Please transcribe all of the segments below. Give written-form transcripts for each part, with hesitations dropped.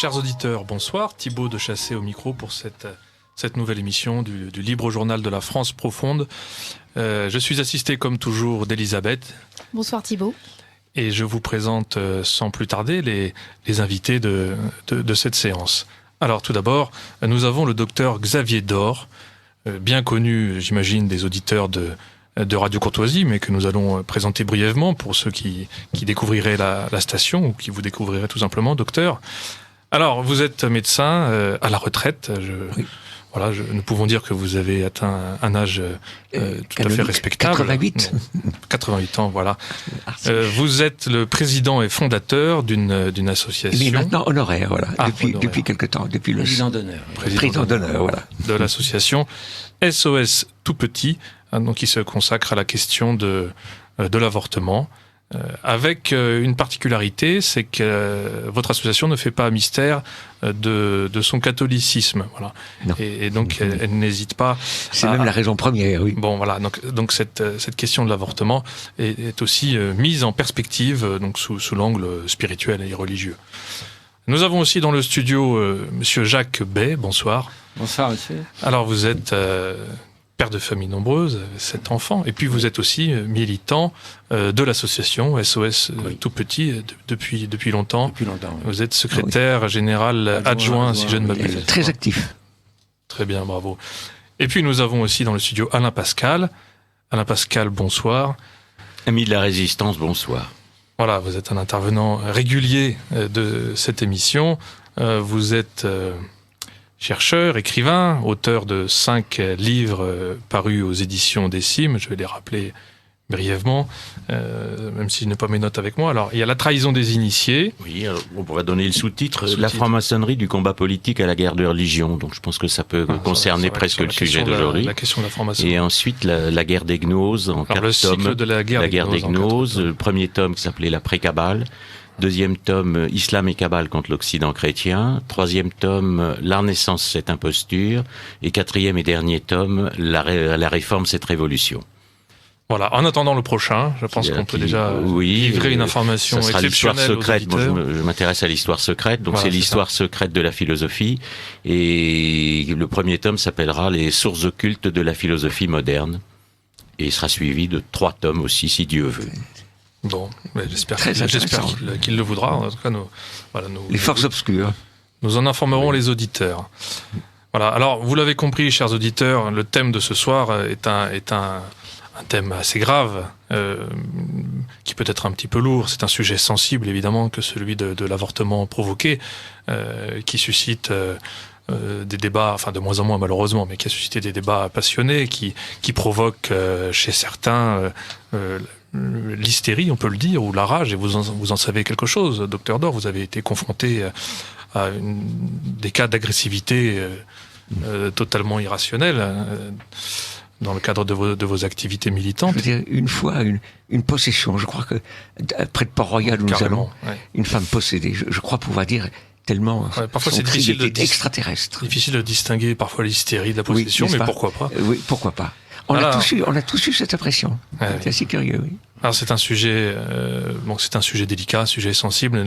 Chers auditeurs, bonsoir. Thibaut de Chassé au micro pour cette nouvelle émission du Libre Journal de la France profonde. Je suis assisté comme toujours d'Elisabeth. Bonsoir Thibaut. Et je vous présente sans plus tarder les invités de cette séance. Alors tout d'abord, nous avons le docteur Xavier Dor, bien connu, j'imagine, des auditeurs de Radio Courtoisie, mais que nous allons présenter brièvement pour ceux qui découvriraient la station ou qui vous découvriraient tout simplement, docteur. Alors, vous êtes médecin à la retraite. Oui. Voilà, nous pouvons dire que vous avez atteint un âge tout à fait respectable. 88. 88 ans, voilà. Vous êtes le président et fondateur d'une association. Mais maintenant honoraire, voilà. Honoraire. Depuis quelque temps, depuis le président d'honneur. Président d'honneur, voilà. De l'association SOS Tout Petit, donc qui se consacre à la question de l'avortement. Avec une particularité, c'est que votre association ne fait pas mystère de son catholicisme, voilà. Et donc elle n'hésite pas. C'est même la raison première, oui. Bon, voilà. Donc cette question de l'avortement est aussi mise en perspective, donc sous l'angle spirituel et religieux. Nous avons aussi dans le studio Monsieur Jacques Bay. Bonsoir. Bonsoir, monsieur. Alors vous êtes père de famille nombreuse, 7 enfants, et puis vous êtes aussi militant de l'association SOS Tout Petit depuis longtemps. Depuis longtemps. Oui. Vous êtes secrétaire général adjoint, si je ne m'abuse. Très actif. Très bien, bravo. Et puis nous avons aussi dans le studio Alain Pascal. Alain Pascal, bonsoir. Ami de la résistance, bonsoir. Voilà, vous êtes un intervenant régulier de cette émission. Vous êtes chercheur, écrivain, auteur de 5 livres parus aux éditions Décime. Je vais les rappeler brièvement, même si je n'ai pas mes notes avec moi. Alors, il y a La trahison des initiés. Oui, alors, on pourrait donner le sous-titre « La franc-maçonnerie du combat politique à la guerre de religion ». Donc, je pense que ça peut concerner presque le sujet d'aujourd'hui. La question de la franc-maçonnerie. Et ensuite, la guerre des gnoses en 4 tomes. Le cycle de la guerre des gnoses. Le premier tome qui s'appelait La pré-cabale. Deuxième tome, Islam et Kabbale contre l'Occident chrétien. Troisième tome, La Renaissance, cette imposture. Et quatrième et dernier tome, La réforme, cette révolution. Voilà. En attendant le prochain, je pense qu'on peut déjà livrer une information ça sera exceptionnelle l'histoire secrète. aux auditeurs. Moi, je m'intéresse à l'histoire secrète. Donc, voilà, c'est l'histoire secrète de la philosophie. Et le premier tome s'appellera Les sources occultes de la philosophie moderne. Et il sera suivi de 3 tomes aussi, si Dieu veut. Bon, j'espère intéressant. qu'il le voudra. En tout cas, Les forces obscures. Nous en informerons les auditeurs. Voilà. Alors, vous l'avez compris, chers auditeurs, le thème de ce soir est un thème assez grave, qui peut être un petit peu lourd. C'est un sujet sensible, évidemment, que celui de l'avortement provoqué, qui suscite des débats, enfin de moins en moins malheureusement, mais qui a suscité des débats passionnés, qui provoquent chez certains l'hystérie, on peut le dire, ou la rage, et vous en savez quelque chose. Docteur Dor, vous avez été confronté à des cas d'agressivité totalement irrationnels dans le cadre de vos activités militantes. Je veux dire, une fois, une possession, je crois que près de Port-Royal où nous allons, une femme possédée, je crois pouvoir dire tellement parfois c'est difficile extraterrestre. Difficile de distinguer parfois l'hystérie de la possession, mais pourquoi pas. Oui, pourquoi pas. On a tous eu cette impression. C'est assez curieux, oui. Alors c'est un sujet, c'est un sujet délicat, un sujet sensible.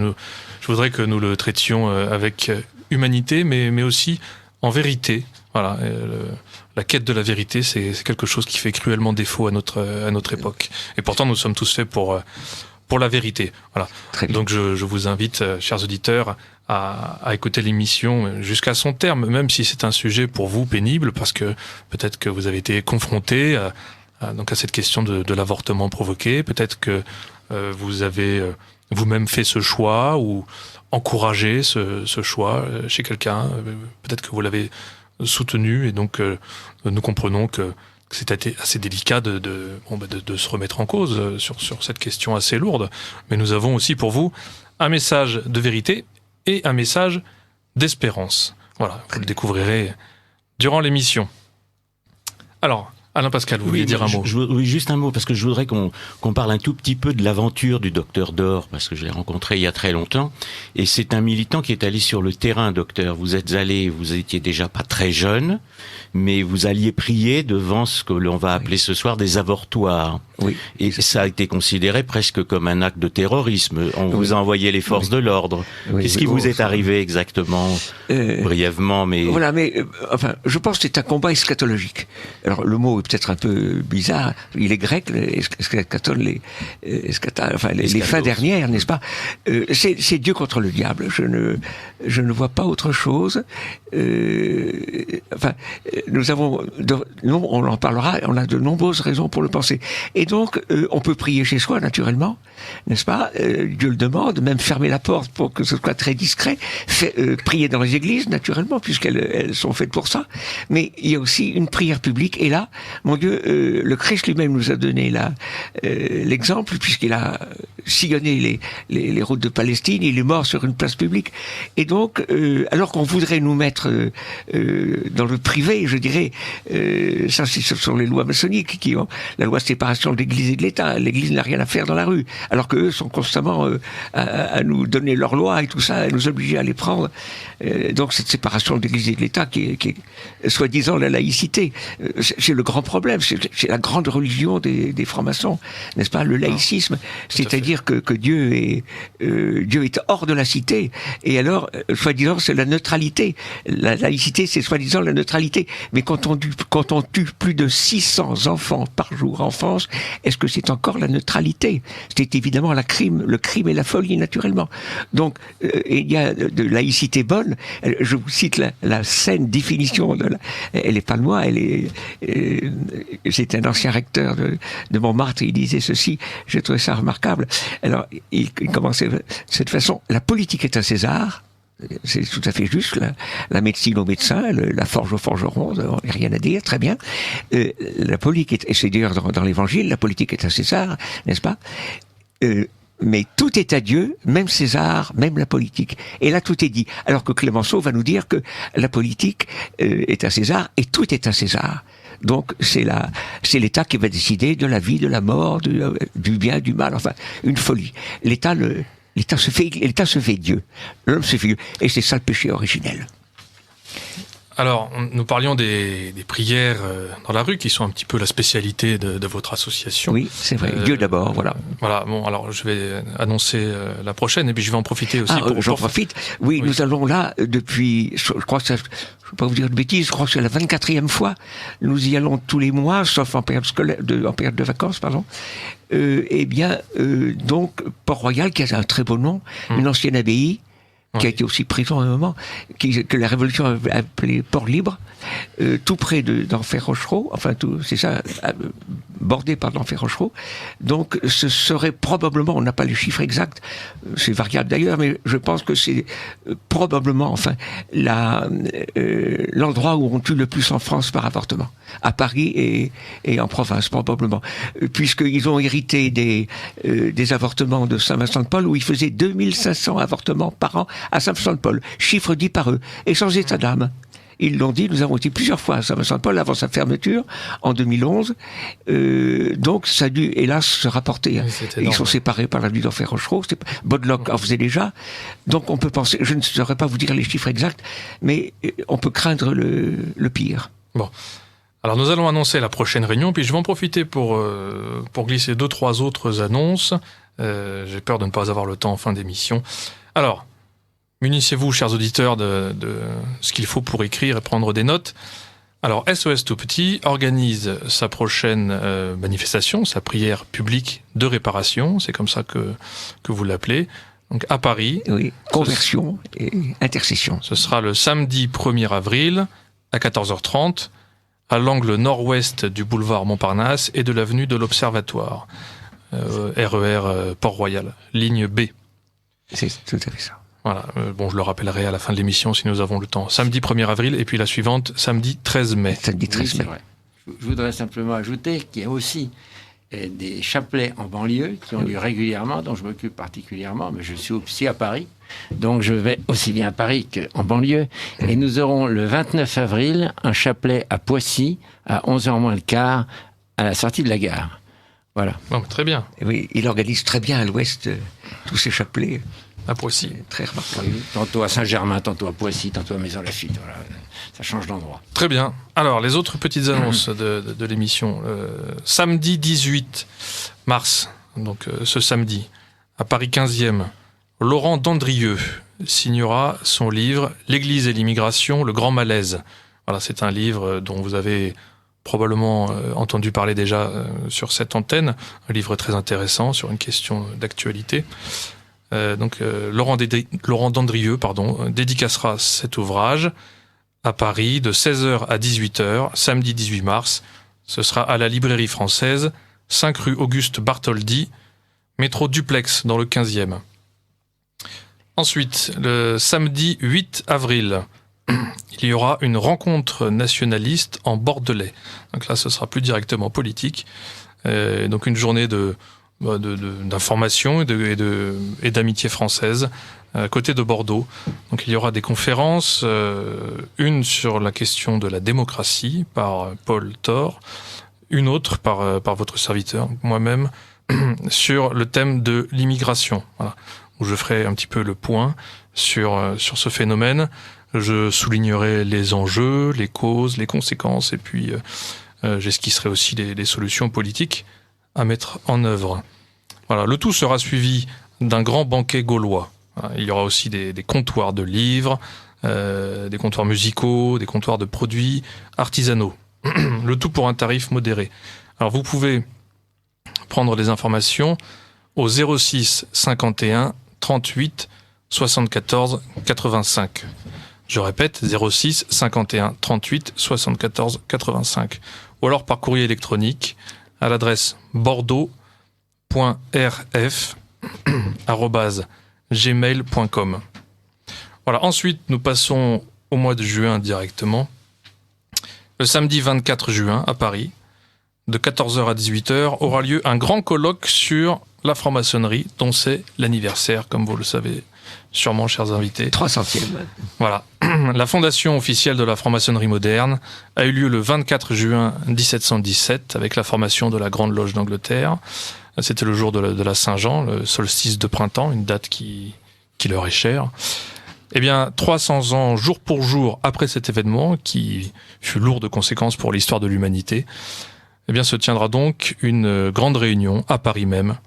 Je voudrais que nous le traitions avec humanité, mais aussi en vérité. Voilà, la quête de la vérité, c'est quelque chose qui fait cruellement défaut à notre époque. Et pourtant, nous sommes tous faits pour la vérité. Voilà. Donc je vous invite, chers auditeurs, à écouter l'émission jusqu'à son terme, même si c'est un sujet pour vous pénible, parce que peut-être que vous avez été confronté donc à cette question de l'avortement provoqué. Peut-être que vous avez vous-même fait ce choix ou encouragé ce choix chez quelqu'un. Peut-être que vous l'avez soutenu, et donc nous comprenons que c'était assez délicat de se remettre en cause sur cette question assez lourde. Mais nous avons aussi pour vous un message de vérité et un message d'espérance. Voilà, vous le découvrirez durant l'émission. Alors, Alain Pascal, vous vouliez dire un mot? Oui, juste un mot, parce que je voudrais qu'on parle un tout petit peu de l'aventure du docteur Dor, parce que je l'ai rencontré il y a très longtemps, et c'est un militant qui est allé sur le terrain, docteur. Vous étiez déjà pas très jeune, mais vous alliez prier devant ce que l'on va appeler ce soir des avortoirs. Oui. Et ça a été considéré presque comme un acte de terrorisme. On vous a envoyé les forces de l'ordre. Qu'est-ce qui vous est arrivé exactement, brièvement, mais... Voilà, mais enfin, je pense que c'est un combat eschatologique. Alors, le mot est peut-être un peu bizarre. Il est grec, eschaton, les fins dernières, n'est-ce pas? C'est Dieu contre le diable. Je ne vois pas autre chose. Enfin, nous, on en parlera. On a de nombreuses raisons pour le penser. Et donc, on peut prier chez soi, naturellement, n'est-ce pas? Dieu le demande, même fermer la porte pour que ce soit très discret. Prier dans les églises, naturellement, puisqu'elles sont faites pour ça. Mais il y a aussi une prière publique. Et là, mon Dieu, le Christ lui-même nous a donné l'exemple, puisqu'il a sillonné les routes de Palestine. Il est mort sur une place publique. Et donc, alors qu'on voudrait nous mettre dans le privé, je dirais, ça, ce sont les lois maçonniques qui ont la loi de séparation de l'Église et de l'État. L'Église n'a rien à faire dans la rue, alors qu'eux sont constamment à nous donner leurs lois et tout ça, à nous obliger à les prendre. Donc cette séparation de l'Église et de l'État qui est soi-disant la laïcité, c'est le grand problème, c'est la grande religion des francs-maçons, n'est-ce pas? Le laïcisme, c'est-à-dire que Dieu est hors de la cité, et alors, soi-disant, c'est la neutralité. La laïcité, c'est soi-disant la neutralité. Mais quand on tue plus de 600 enfants par jour en France, est-ce que c'est encore la neutralité? C'est évidemment le crime et la folie, naturellement. Donc, il y a de laïcité bonne. Je vous cite la saine définition elle est pas de moi, c'est un ancien recteur de Montmartre, il disait ceci, j'ai trouvé ça remarquable. Alors, il commençait de cette façon: la politique est à César. C'est tout à fait juste, la médecine aux médecins, la forge aux forgerons, on n'a rien à dire, très bien. La politique et c'est d'ailleurs dans l'Évangile, la politique est à César, n'est-ce pas? Mais tout est à Dieu, même César, même la politique. Et là, tout est dit. Alors que Clémenceau va nous dire que la politique est à César et tout est à César. Donc, c'est l'État qui va décider de la vie, de la mort, du bien, du mal, enfin, une folie. L'État se fait Dieu. L'homme se fait Dieu. Et c'est ça le péché originel. Alors, nous parlions des prières dans la rue, qui sont un petit peu la spécialité de votre association. Oui, c'est vrai. Dieu d'abord, voilà. Voilà, bon, alors je vais annoncer la prochaine, et puis je vais en profiter aussi. J'en profite. Oui, nous allons là, depuis, je crois que ça, je ne vais pas vous dire de bêtises, je crois que c'est la 24e fois. Nous y allons tous les mois, sauf en période de vacances, pardon. Donc, Port-Royal, qui a un très beau nom, une ancienne abbaye, qui a été aussi prison à un moment, que la Révolution a appelé Port-Libre, tout près d'Enfer Rochereau, enfin c'est ça, bordé par l'Enfer Rochereau. Donc ce serait probablement, on n'a pas les chiffres exacts, c'est variable d'ailleurs, mais je pense que c'est probablement, enfin, l'endroit où on tue le plus en France par avortement, à Paris et en province probablement, puisqu'ils ont hérité des avortements de Saint-Vincent-de-Paul, où ils faisaient 2500 avortements par an à Saint-Vincent-de-Paul, chiffre dit par eux, et sans état d'âme. Ils l'ont dit, nous avons été plusieurs fois à Saint-Vincent-de-Paul avant sa fermeture, en 2011. Donc, ça a dû, hélas, se rapporter. Oui, ils sont séparés par la nuit d'Enfer Rochereau. Bodlock en faisait déjà. Donc, on peut penser, je ne saurais pas vous dire les chiffres exacts, mais on peut craindre le pire. Bon. Alors, nous allons annoncer la prochaine réunion, puis je vais en profiter pour glisser 2-3 autres annonces. J'ai peur de ne pas avoir le temps en fin d'émission. Alors, munissez-vous, chers auditeurs, de ce qu'il faut pour écrire et prendre des notes. Alors, SOS Tout Petit organise sa prochaine manifestation, sa prière publique de réparation, c'est comme ça que vous l'appelez, donc à Paris. Oui, conversion et intercession. Ce sera le samedi 1er avril à 14h30, à l'angle nord-ouest du boulevard Montparnasse et de l'avenue de l'Observatoire, RER Port-Royal, ligne B. C'est tout à fait ça. Voilà, je le rappellerai à la fin de l'émission si nous avons le temps. Samedi 1er avril et puis la suivante, samedi 13 mai. Samedi 13 mai. Vrai. Je voudrais simplement ajouter qu'il y a aussi des chapelets en banlieue qui ont lieu régulièrement, dont je m'occupe particulièrement, mais je suis aussi à Paris. Donc je vais aussi bien à Paris qu'en banlieue. Et nous aurons le 29 avril un chapelet à Poissy à 11h moins le quart à la sortie de la gare. Voilà. Bon, très bien. Et oui, il organise très bien à l'ouest tous ces chapelets. à Poissy. C'est très remarquable. Oui, tantôt à Saint-Germain, tantôt à Poissy, tantôt à Maison-Lafitte. Voilà. Ça change d'endroit. Très bien. Alors, les autres petites annonces de l'émission. Samedi 18 mars, donc ce samedi, à Paris 15e, Laurent Dandrieux signera son livre « L'Église et l'immigration, le grand malaise ». Voilà, c'est un livre dont vous avez probablement entendu parler déjà sur cette antenne, un livre très intéressant sur une question d'actualité. Laurent Dandrieux, dédicacera cet ouvrage à Paris de 16h à 18h, samedi 18 mars. Ce sera à la Librairie Française, 5 rue Auguste Bartholdi, métro Duplex dans le 15e. Ensuite, le samedi 8 avril, il y aura une rencontre nationaliste en Bordelais. Donc là, ce sera plus directement politique. Donc une journée d'information et d'amitié française à côté de Bordeaux. Donc il y aura des conférences, une sur la question de la démocratie par Paul Thor, une autre par votre serviteur, moi-même, sur le thème de l'immigration. Voilà, où je ferai un petit peu le point sur ce phénomène. Je soulignerai les enjeux, les causes, les conséquences, et puis j'esquisserai aussi les solutions politiques à mettre en œuvre. Voilà, le tout sera suivi d'un grand banquet gaulois. Il y aura aussi des comptoirs de livres, des comptoirs musicaux, des comptoirs de produits artisanaux. Le tout pour un tarif modéré. Alors vous pouvez prendre les informations au 06 51 38 74 85. Je répète, 06 51 38 74 85. Ou alors par courrier électronique à l'adresse bordeaux.rf@gmail.com. Voilà. Ensuite, nous passons au mois de juin directement. Le samedi 24 juin à Paris, de 14h à 18h, aura lieu un grand colloque sur la franc-maçonnerie, dont c'est l'anniversaire, comme vous le savez sûrement, chers invités. 300e. Voilà. La fondation officielle de la franc-maçonnerie moderne a eu lieu le 24 juin 1717 avec la formation de la Grande Loge d'Angleterre. C'était le jour de la Saint-Jean, le solstice de printemps, une date qui leur est chère. Eh bien, 300 ans, jour pour jour, après cet événement, qui fut lourd de conséquences pour l'histoire de l'humanité, eh bien, se tiendra donc une grande réunion à Paris même,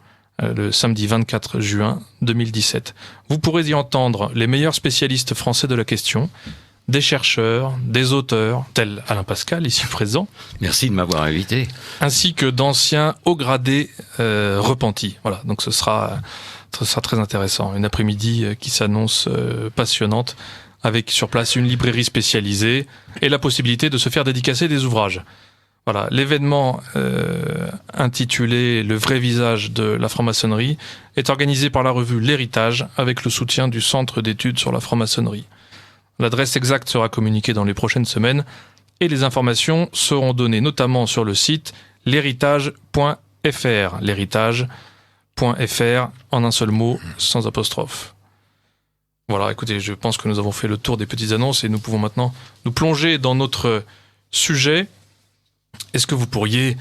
le samedi 24 juin 2017. Vous pourrez y entendre les meilleurs spécialistes français de la question, des chercheurs, des auteurs, tels Alain Pascal, ici présent. Merci de m'avoir invité. Ainsi que d'anciens hauts gradés repentis. Voilà, donc ce sera très intéressant. Une après-midi qui s'annonce passionnante, avec sur place une librairie spécialisée et la possibilité de se faire dédicacer des ouvrages. Voilà, l'événement intitulé « Le vrai visage de la franc-maçonnerie » est organisé par la revue L'Héritage avec le soutien du Centre d'études sur la franc-maçonnerie. L'adresse exacte sera communiquée dans les prochaines semaines et les informations seront données notamment sur le site l'héritage.fr. L'héritage.fr en un seul mot, sans apostrophe. Voilà, écoutez, je pense que nous avons fait le tour des petites annonces et nous pouvons maintenant nous plonger dans notre sujet. Est-ce que vous pourriez,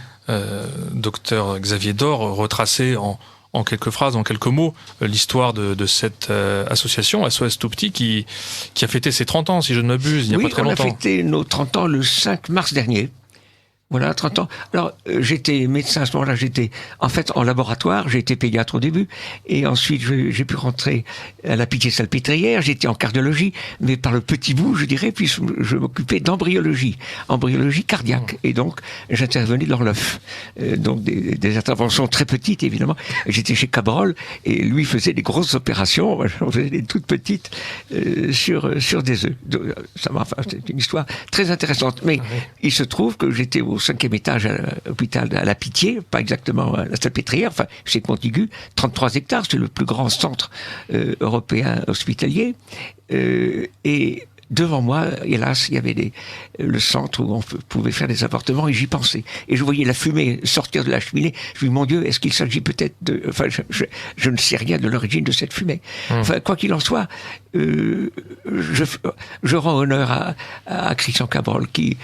docteur Xavier Dor, retracer en quelques phrases, en quelques mots, l'histoire de cette association, SOS Tout Petit, qui a fêté ses 30 ans, si je ne m'abuse, il n'y a pas très longtemps. Oui, on a fêté nos 30 ans le 5 mars dernier. Voilà, 30 ans. Alors, j'étais médecin à ce moment-là, j'étais en fait en laboratoire, j'ai été pédiatre au début, et ensuite j'ai pu rentrer à la Pitié-Salpêtrière, j'étais en cardiologie, mais par le petit bout, je dirais, puis je m'occupais d'embryologie cardiaque, et donc j'intervenais dans l'œuf. Donc des interventions très petites, évidemment. J'étais chez Cabrol, et lui faisait des grosses opérations, on faisait des toutes petites sur des œufs. C'est une histoire très intéressante, mais il se trouve que j'étais au 5e étage à l'hôpital à la Pitié, pas exactement à la Salpêtrière, enfin c'est contigu, 33 hectares, c'est le plus grand centre européen hospitalier, et devant moi, hélas, il y avait le centre où on pouvait faire des avortements, et j'y pensais. Et je voyais la fumée sortir de la cheminée. Je me dis, mon Dieu, est-ce qu'il s'agit peut-être de... Enfin, je ne sais rien de l'origine de cette fumée. Enfin, quoi qu'il en soit, je rends honneur à Christian Cabrol, qui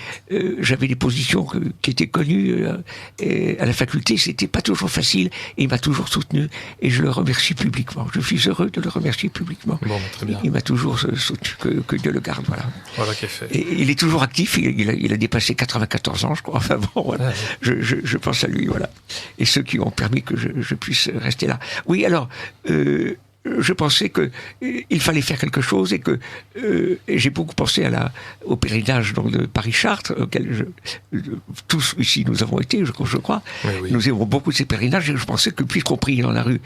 j'avais des positions qui étaient connues et à la faculté, c'était pas toujours facile, et il m'a toujours soutenu, et je le remercie publiquement. Je suis heureux de le remercier publiquement. Bon, très bien. Il m'a toujours soutenu, que Dieu le garde, voilà. Voilà qui est fait. Et il est toujours actif, il a dépassé 94 ans, je crois. Enfin bon, voilà. Je pense à lui, voilà. Et ceux qui ont permis que je puisse rester là. Oui, alors, je pensais que il fallait faire quelque chose et que j'ai beaucoup pensé au pèlerinage donc de Paris-Chartres, auquel tous ici nous avons été, je crois. Oui, oui. Nous aimons beaucoup ces pèlerinages et je pensais que puisqu'on priait dans la rue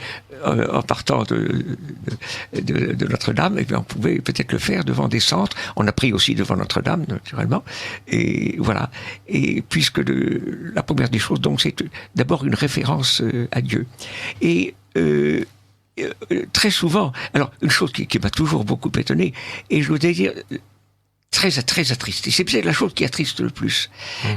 en partant de Notre-Dame, eh bien on pouvait peut-être le faire devant des centres. On a prié aussi devant Notre-Dame, naturellement. Et voilà. Et puisque la première des choses, donc, c'est d'abord une référence à Dieu. Et très souvent, alors une chose qui m'a toujours beaucoup étonné, et je voudrais dire très attristé, c'est peut-être la chose qui attriste le plus,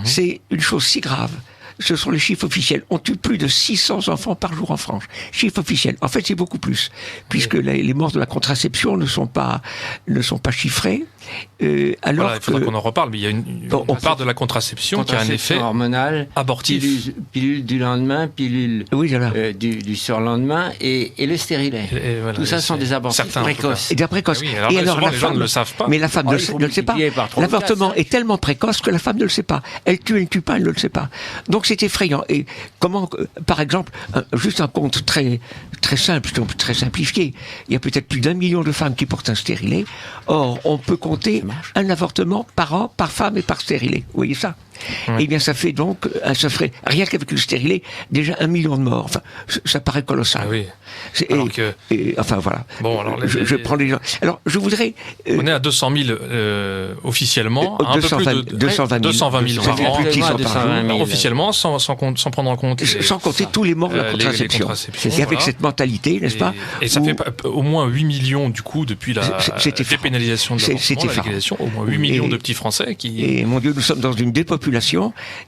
c'est une chose si grave. Ce sont les chiffres officiels. On tue plus de 600 enfants par jour en France. Chiffres officiels. En fait, c'est beaucoup plus, puisque les morts de la contraception ne sont pas chiffrés. Alors voilà, il faudra qu'on en reparle, mais il y a une part de la contraception qui a un effet hormonal, abortif. Pilule du lendemain, pilule du surlendemain et le stérilet. Et voilà, tout ça sont des abortifs précoces. Et bien précoces. Oui, alors, et alors souvent, les gens ne le savent pas. Mais la femme ne le sait pas. L'avortement est tellement précoce que la femme ne le sait pas. Elle ne tue pas, elle ne le sait pas. Donc c'est effrayant. Et comment, par exemple, juste un compte très simple, très simplifié. Il y a peut-être plus d'1 million de femmes qui portent un stérilet. Or, on peut compter un avortement par an, par femme et par stérilet. Vous voyez ça? Eh bien, ça fait donc, ça ferait, rien qu'avec le stérilet, déjà 1 million de morts. Enfin, ça paraît colossal. Ah oui. Enfin, voilà. Bon, alors, je prends les gens. Alors, je voudrais... on est à 200 000 officiellement, un peu plus de 220 000 par an. Officiellement, sans prendre en compte... sans compter tous les morts de la contraception. Et avec cette mentalité, n'est-ce pas? Et ça fait au moins 8 millions, du coup, depuis la dépénalisation de l'avortement, la légalisation, au moins 8 millions de petits Français qui... Et mon Dieu, nous sommes dans une dépopulation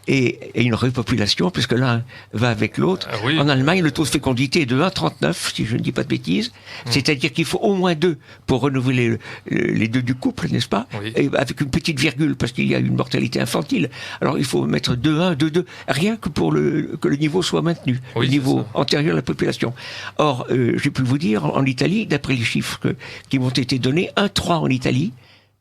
et une repopulation, puisque l'un va avec l'autre. Oui. En Allemagne, le taux de fécondité est de 1,39, si je ne dis pas de bêtises. C'est-à-dire qu'il faut au moins 2 pour renouveler les 2 du couple, n'est-ce pas? Oui. Et avec une petite virgule, parce qu'il y a une mortalité infantile. Alors il faut mettre 2,1, 2,2, rien que pour que le niveau soit maintenu, oui, le niveau antérieur à la population. Or, j'ai pu vous dire, en Italie, d'après les chiffres qui m'ont été donnés, 1,3 en Italie,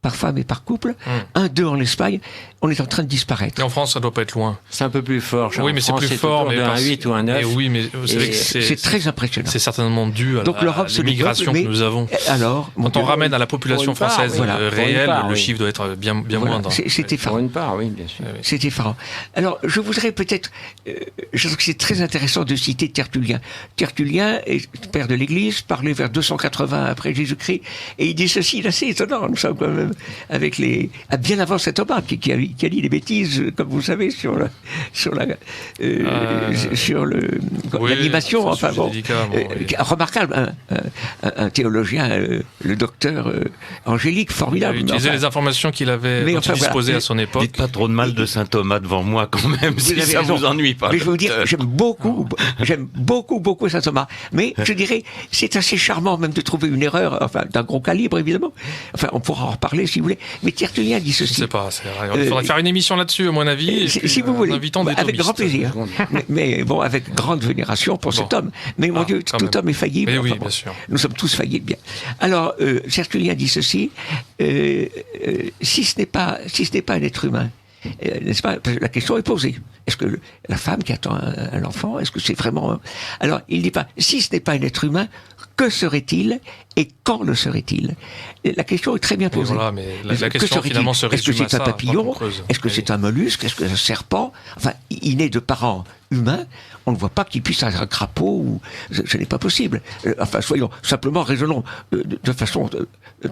par femme et par couple, 1,2 en Espagne, on est en train de disparaître. Et en France, ça doit pas être loin. C'est un peu plus fort. Oui, mais c'est plus fort. Mais un 8 ou un 9. Oui, mais vous savez que c'est très impressionnant. C'est certainement dû à l'immigration que nous avons. Alors, quand on ramène à la population française réelle, le chiffre doit être bien moindre. C'est effarant. Pour une part, oui, bien sûr. C'est effarant. Alors, je voudrais peut-être... je trouve que c'est très intéressant de citer Tertullien. Tertullien est père de l'Église, parlait vers 280 après Jésus-Christ, et il dit ceci, c'est étonnant, nous sommes quand même avec bien avant saint Thomas, qui a dit des bêtises, comme vous savez, sur l'animation, enfin bon, remarquable, un théologien, le docteur Angélique, formidable. Il a utilisé les informations qu'il avait disposées à son époque. Dites pas trop de mal de saint Thomas devant moi quand même, si ça vous ennuie pas. Mais je veux vous dire, j'aime beaucoup saint Thomas. Mais je dirais, c'est assez charmant même de trouver une erreur, enfin d'un gros calibre évidemment. Enfin, on pourra en reparler si vous voulez. Mais Tertullien dit ceci. Je sais pas, il faudrait faire une émission là-dessus, à mon avis. Si vous voulez, avec grand plaisir. mais bon, avec grande vénération pour cet homme. Mais mon Dieu, tout homme est faillible. Mais oui, bien sûr. Nous sommes tous faillibles, bien. Alors, Tertullien dit ceci, si ce n'est pas un être humain, n'est-ce pas? La question est posée. Est-ce que la femme qui attend un enfant, est-ce que c'est vraiment... Alors, il dit pas, si ce n'est pas un être humain, que serait-il et quand le serait-il? La question est très bien posée. Voilà, mais la question finalement se résume à ça. Est-ce que c'est un papillon? Est-ce que c'est un mollusque? Est-ce que c'est un serpent? Enfin, il naît de parents humains. On ne voit pas qu'il puisse être un crapaud ou... Ce n'est pas possible. Enfin, soyons simplement, raisonnons de façon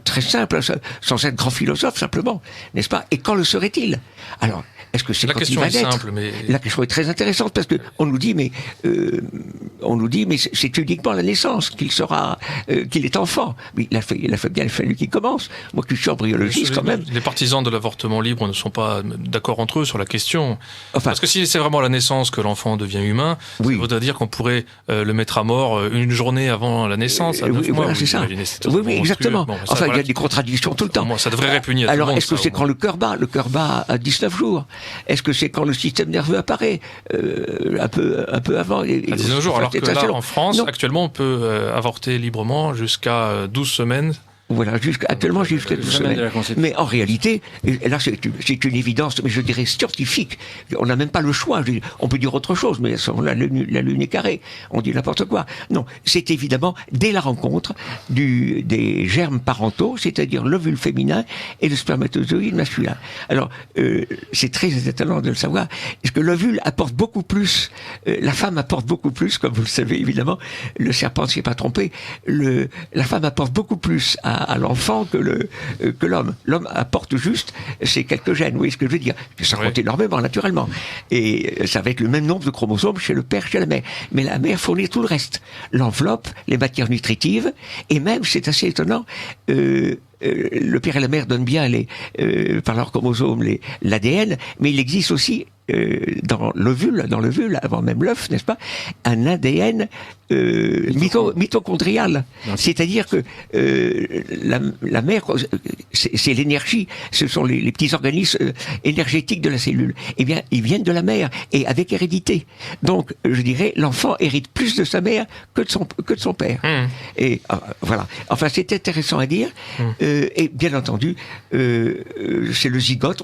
très simple, sans être grand philosophe, simplement. N'est-ce pas? Et quand le serait-il? Alors, est-ce que c'est quand il va naître? La question est très intéressante parce que on nous dit, mais c'est uniquement à la naissance qu'il est enfant. Mais il a bien fallu qu'il commence. Moi, qui suis embryologiste, quand même. Les partisans de l'avortement libre ne sont pas d'accord entre eux sur la question. Enfin, parce que si c'est vraiment à la naissance que l'enfant l'enfant devient humain, Oui. ça voudrait dire qu'on pourrait le mettre à mort une journée avant la naissance, à 9 oui, mois. voilà, Vous c'est ça. imaginez, c'est Oui, monstrueux. exactement. Bon, ça, Enfin, il y voilà, a des contradictions tout le temps. ça devrait répugner à Alors, tout le monde. est-ce que ça, c'est au quand moins. le cœur bat? Le cœur bat à 19 jours. Est-ce que c'est quand le système nerveux apparaît? Un peu avant. À 19 jours, alors que c'est assez là, long. en France, Non. actuellement, on peut avorter librement jusqu'à 12 semaines. Voilà, actuellement jusqu'à 12 semaine de la semaines. conception. Mais en réalité, et là c'est une évidence, mais je dirais scientifique. On n'a même pas le choix. On peut dire autre chose, mais à ce moment-là, la lune est carrée. On dit n'importe quoi. Non, c'est évidemment dès la rencontre des germes parentaux, c'est-à-dire l'ovule féminin et le spermatozoïde masculin. Alors, c'est très étonnant de le savoir, parce que l'ovule apporte beaucoup plus, la femme apporte beaucoup plus, comme vous le savez évidemment, le serpent ne s'est pas trompé, la femme apporte beaucoup plus à l'enfant que l'homme. L'homme apporte juste ces quelques gènes, vous voyez ce que je veux dire? Ça compte énormément, naturellement. Et ça va être le même nombre de chromosomes chez le père, chez la mère. Mais la mère fournit tout le reste. L'enveloppe, les matières nutritives, et même, c'est assez étonnant, le père et la mère donnent bien par leurs chromosomes l'ADN, mais il existe aussi dans l'ovule, avant même l'œuf, n'est-ce pas, un ADN mitochondrial. C'est-à-dire que la mère, c'est l'énergie, ce sont les petits organismes énergétiques de la cellule. Eh bien, ils viennent de la mère et avec hérédité. Donc, je dirais, l'enfant hérite plus de sa mère que de son père. Et voilà. Enfin, c'est intéressant à dire. Et bien entendu, c'est le zygote,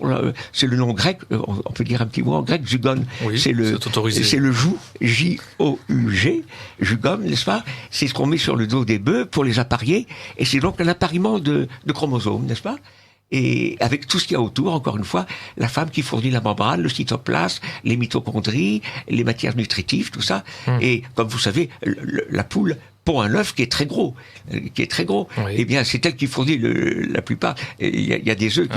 c'est le nom grec, on peut dire un petit mot en grec, zygone. Oui, c'est le joug, J-O-U-G, jugome, n'est-ce pas? C'est ce qu'on met sur le dos des bœufs pour les apparier, et c'est donc un appariement de chromosomes, n'est-ce pas? Et avec tout ce qu'il y a autour, encore une fois, la femme qui fournit la membrane, le cytoplasme, les mitochondries, les matières nutritives, tout ça. Et comme vous savez, la poule pond un œuf qui est très gros, Oui. Eh bien, c'est elle qui fournit la plupart. Il y a des œufs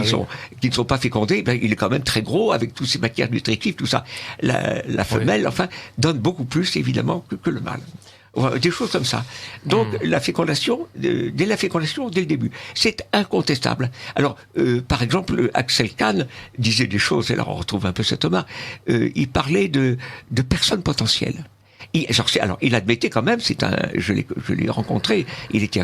qui ne sont pas fécondés. Ben, il est quand même très gros avec toutes ces matières nutritives, tout ça. La femelle, enfin, donne beaucoup plus évidemment que le mâle. Des choses comme ça. Donc, la fécondation, dès le début, c'est incontestable. Alors, par exemple, Axel Kahn disait des choses, et là on retrouve un peu cet Thomas, il parlait de personnes potentielles. Il admettait quand même, je l'ai rencontré, il était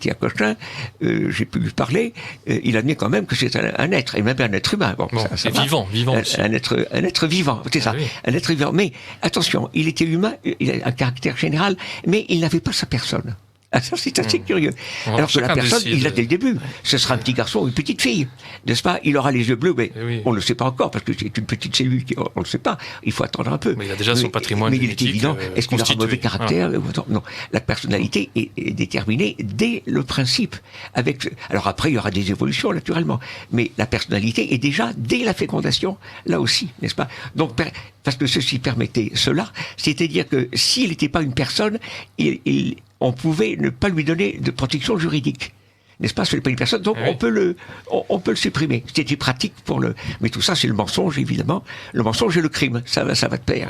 à Cochin, j'ai pu lui parler, il admet quand même que c'est un être, et même un être humain. Ça vivant aussi. Un être vivant, c'est ça, un être vivant. Mais attention, il était humain, il a un caractère général, mais il n'avait pas sa personne. Ah, ça, c'est assez curieux. Alors que la personne, il l'a dès le début. Ce sera un petit garçon ou une petite fille, n'est-ce pas? Il aura les yeux bleus, mais on ne le sait pas encore, parce que c'est une petite cellule, on ne le sait pas. Il faut attendre un peu. Mais il a déjà son patrimoine génétique. Mais il est évident, est-ce qu'il aura un mauvais caractère? Non. La personnalité est déterminée dès le principe. Alors après, il y aura des évolutions, naturellement. Mais la personnalité est déjà, dès la fécondation, là aussi, n'est-ce pas? Donc, parce que ceci permettait cela, c'est-à-dire que s'il n'était pas une personne, on pouvait ne pas lui donner de protection juridique. N'est-ce pas? Ce n'est pas une personne, donc on peut le supprimer. C'était pratique mais tout ça, c'est le mensonge, évidemment. Le mensonge et le crime. Ça va de pair.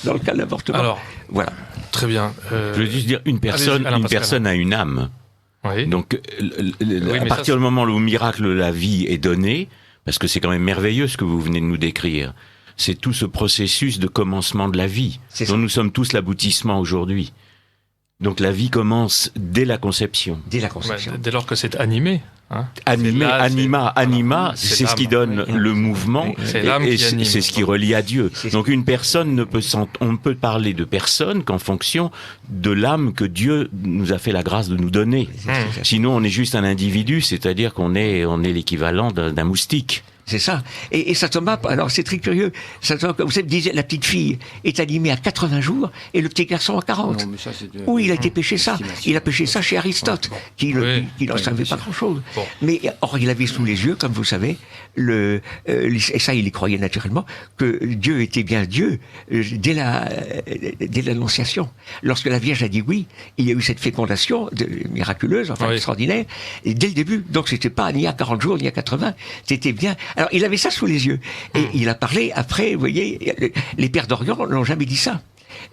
Dans le cas de l'avortement. Alors, voilà. Très bien. Je veux juste dire, une personne a une âme. Oui. Donc, à partir du moment où le miracle de la vie est donné, parce que c'est quand même merveilleux ce que vous venez de nous décrire, c'est tout ce processus de commencement de la vie, dont nous sommes tous l'aboutissement aujourd'hui. Donc la vie commence dès la conception. Dès la conception. Dès lors que c'est animé. Hein. Anima, c'est ce qui donne le mouvement, et c'est ce qui relie à Dieu. Donc une personne on ne peut parler de personne qu'en fonction de l'âme que Dieu nous a fait la grâce de nous donner. Sinon on est juste un individu, c'est-à-dire qu'on est l'équivalent d'un moustique. C'est ça. Et Saint Thomas, alors c'est très curieux, Saint Thomas, comme vous disait, la petite fille est animée à 80 jours et le petit garçon à 40. Non, mais ça, où il a été pêché ça? Il a pêché ça chez Aristote, qui n'en savait pas grand-chose. Bon. Mais or, il avait sous les yeux, comme vous savez, et ça il y croyait naturellement, que Dieu était bien Dieu dès l'Annonciation. Lorsque la Vierge a dit oui, il y a eu cette fécondation miraculeuse, extraordinaire, et dès le début. Donc c'était pas ni à 40 jours, ni à 80, c'était bien. Alors, il avait ça sous les yeux. Et il a parlé, après, vous voyez, les pères d'Orient n'ont jamais dit ça.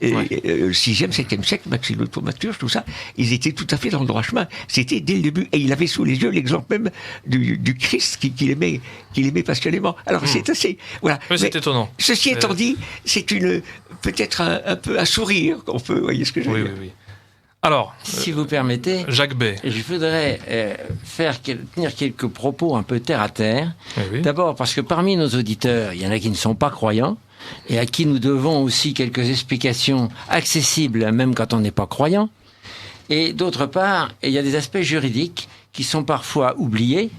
Le 6e, 7e siècle, Maxime Thaumaturge, tout ça, ils étaient tout à fait dans le droit chemin. C'était dès le début. Et il avait sous les yeux l'exemple même du Christ qu'il aimait passionnément. Alors, c'est assez... Voilà. Oui, c'est étonnant. Ceci étant dit, c'est peut-être un peu un sourire qu'on peut... Vous voyez ce que je veux dire? Oui. Alors, si vous permettez, Jacques Bay. Je voudrais tenir quelques propos un peu terre à terre. Oui. D'abord parce que parmi nos auditeurs, il y en a qui ne sont pas croyants et à qui nous devons aussi quelques explications accessibles, même quand on n'est pas croyant. Et d'autre part, il y a des aspects juridiques qui sont parfois oubliés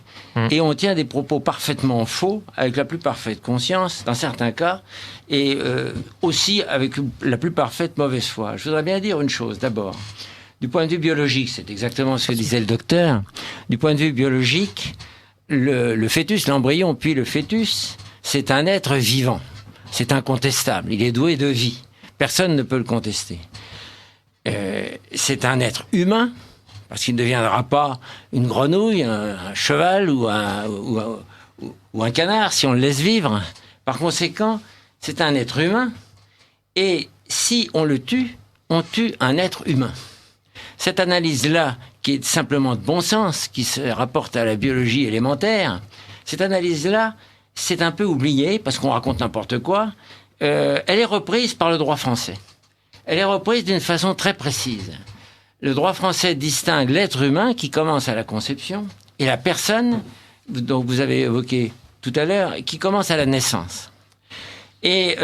et on tient des propos parfaitement faux avec la plus parfaite conscience, dans certains cas, et aussi avec la plus parfaite mauvaise foi. Je voudrais bien dire une chose, d'abord. Du point de vue biologique, c'est exactement ce que disait le docteur. Du point de vue biologique, le fœtus, l'embryon, puis le fœtus, c'est un être vivant. C'est incontestable. Il est doué de vie. Personne ne peut le contester. C'est un être humain, parce qu'il ne deviendra pas une grenouille, un cheval ou un canard si on le laisse vivre. Par conséquent, c'est un être humain. Et si on le tue, on tue un être humain. Cette analyse-là, qui est simplement de bon sens, qui se rapporte à la biologie élémentaire, cette analyse-là, c'est un peu oublié, parce qu'on raconte n'importe quoi. Elle est reprise par le droit français. Elle est reprise d'une façon très précise. Le droit français distingue l'être humain, qui commence à la conception, et la personne, dont vous avez évoqué tout à l'heure, qui commence à la naissance. Et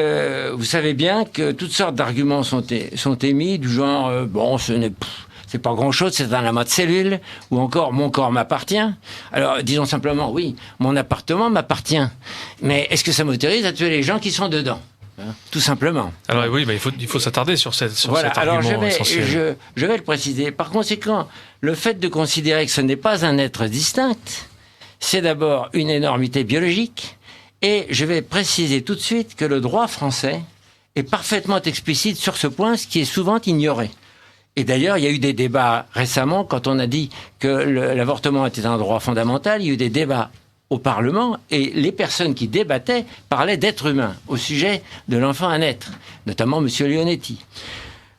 vous savez bien que toutes sortes d'arguments sont émis, du genre, c'est pas grand-chose, c'est un amas de cellules, ou encore, mon corps m'appartient. Alors, disons simplement, oui, mon appartement m'appartient. Mais est-ce que ça m'autorise à tuer les gens qui sont dedans ? Tout simplement. Alors oui, il faut s'attarder sur cet alors argument essentiel. Je vais le préciser. Par conséquent, le fait de considérer que ce n'est pas un être distinct, c'est d'abord une énormité biologique. Et je vais préciser tout de suite que le droit français est parfaitement explicite sur ce point, ce qui est souvent ignoré. Et d'ailleurs, il y a eu des débats récemment, quand on a dit que l'avortement était un droit fondamental, il y a eu des débats au Parlement, et les personnes qui débattaient parlaient d'être humain au sujet de l'enfant à naître, notamment M. Leonetti.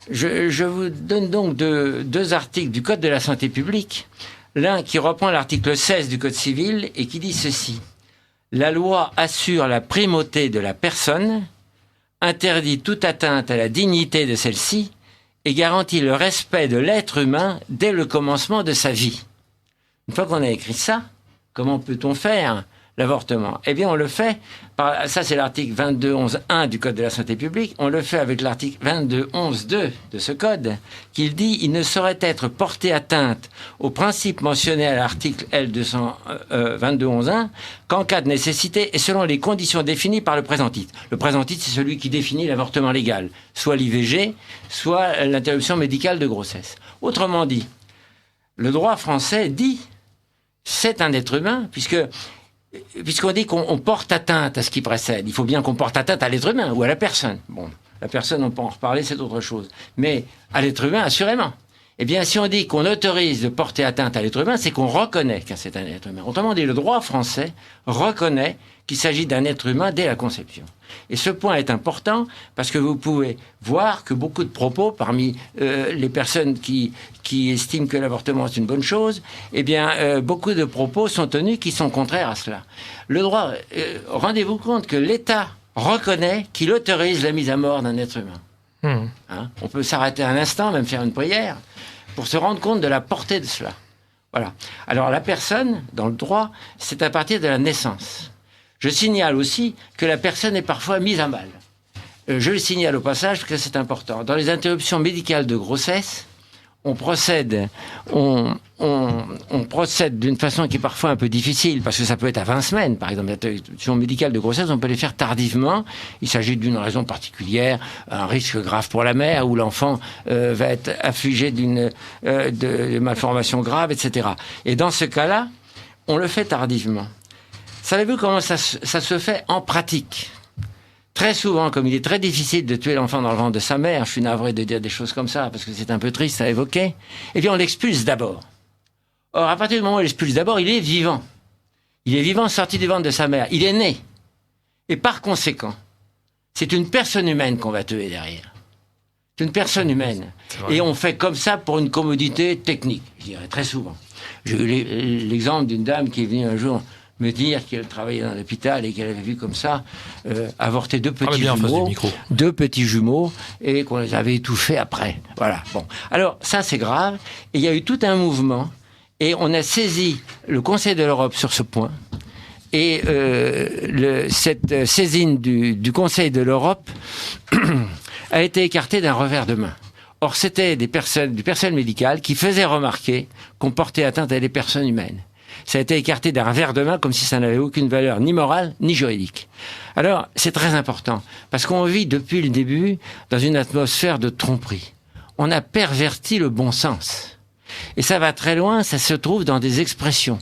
Je vous donne donc deux articles du Code de la santé publique, l'un qui reprend l'article 16 du Code civil et qui dit ceci. La loi assure la primauté de la personne, interdit toute atteinte à la dignité de celle-ci et garantit le respect de l'être humain dès le commencement de sa vie. Une fois qu'on a écrit ça, comment peut-on faire l'avortement ? Eh bien, on le fait, ça c'est l'article 22.11.1 du Code de la santé publique, on le fait avec l'article 22.11.2 de ce code, qui dit « Il ne saurait être porté atteinte aux principes mentionnés à l'article L2211.1 qu'en cas de nécessité et selon les conditions définies par le présent titre. » Le présent titre, c'est celui qui définit l'avortement légal, soit l'IVG, soit l'interruption médicale de grossesse. Autrement dit, le droit français dit c'est un être humain, puisqu'on dit qu'on porte atteinte à ce qui précède. Il faut bien qu'on porte atteinte à l'être humain ou à la personne. Bon, la personne, on peut en reparler, c'est autre chose. Mais à l'être humain, assurément. Eh bien, si on dit qu'on autorise de porter atteinte à l'être humain, c'est qu'on reconnaît que c'est un être humain. Autrement dit, le droit français reconnaît qu'il s'agit d'un être humain dès la conception. Et ce point est important parce que vous pouvez voir que beaucoup de propos parmi les personnes qui estiment que l'avortement est une bonne chose, eh bien, beaucoup de propos sont tenus qui sont contraires à cela. Le droit, rendez-vous compte que l'État reconnaît qu'il autorise la mise à mort d'un être humain. Hein ? On peut s'arrêter un instant, même faire une prière, pour se rendre compte de la portée de cela. Voilà. Alors la personne, dans le droit, c'est à partir de la naissance. Je signale aussi que la personne est parfois mise à mal. Je le signale au passage parce que c'est important. Dans les interruptions médicales de grossesse, on procède d'une façon qui est parfois un peu difficile, parce que ça peut être à 20 semaines, par exemple. L'interruption médicale de grossesse, on peut les faire tardivement. Il s'agit d'une raison particulière, un risque grave pour la mère, où l'enfant va être affligé de malformations graves, etc. Et dans ce cas-là, on le fait tardivement. Savez-vous comment ça se fait en pratique ? Très souvent, comme il est très difficile de tuer l'enfant dans le ventre de sa mère, je suis navré de dire des choses comme ça, parce que c'est un peu triste à évoquer, eh bien on l'expulse d'abord. Or, à partir du moment où on l'expulse d'abord, il est vivant. Il est vivant sorti du ventre de sa mère. Il est né. Et par conséquent, c'est une personne humaine qu'on va tuer derrière. C'est une personne humaine. Et on fait comme ça pour une commodité technique, je dirais, très souvent. J'ai eu l'exemple d'une dame qui est venue un jour me dire qu'elle travaillait dans l'hôpital et qu'elle avait vu comme ça avorter deux petits jumeaux et qu'on les avait étouffés après. Voilà. Bon. Alors ça c'est grave. Et il y a eu tout un mouvement et on a saisi le Conseil de l'Europe sur ce point. Et cette saisine du Conseil de l'Europe a été écartée d'un revers de main. Or c'était du personnel médical qui faisait remarquer qu'on portait atteinte à des personnes humaines. Ça a été écarté d'un revers de main comme si ça n'avait aucune valeur ni morale ni juridique. Alors, c'est très important, parce qu'on vit depuis le début dans une atmosphère de tromperie. On a perverti le bon sens. Et ça va très loin, ça se trouve dans des expressions.